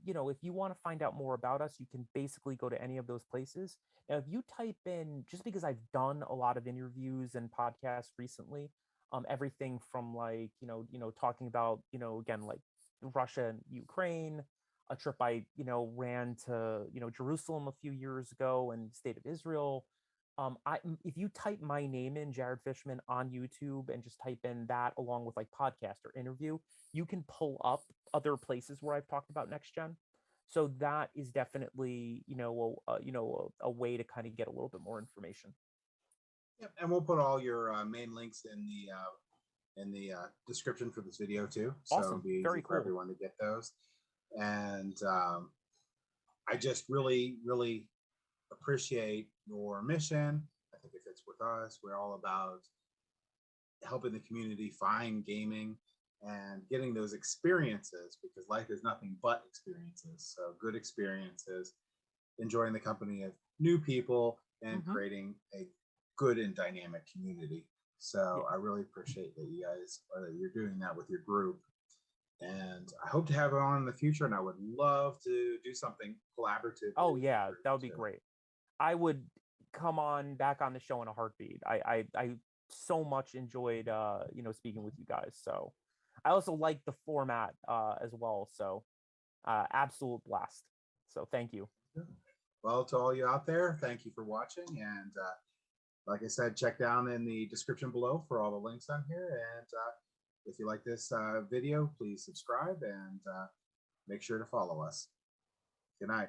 if you want to find out more about us, you can basically go to any of those places. Now, if you type in, just because I've done a lot of interviews and podcasts recently, everything from like, talking about, again, like Russia and Ukraine, a trip I, ran to, Jerusalem a few years ago and the state of Israel. If you type my name in, Jared Fishman, on YouTube and just type in that along with like podcast or interview, you can pull up other places where I've talked about next gen. So that is definitely, a way to kind of get a little bit more information. Yep, and we'll put all your main links in the description for this video too. So Awesome. it'll be Very easy for cool. everyone to get those. And I just really, really appreciate your mission. I think it fits with us. We're all about helping the community find gaming and getting those experiences, because life is nothing but experiences. So good experiences, enjoying the company of new people, and creating a good and dynamic community. So I really appreciate that you guys, or that you're doing that with your group. And I hope to have it on in the future. And I would love to do something collaborative. Oh yeah, that would be great. I would come on back on the show in a heartbeat. I so much enjoyed speaking with you guys. So I also like the format as well. So absolute blast. So thank you. Well, to all you out there, thank you for watching. And like I said, check down in the description below for all the links on here. And if you like this video, please subscribe and make sure to follow us. Good night.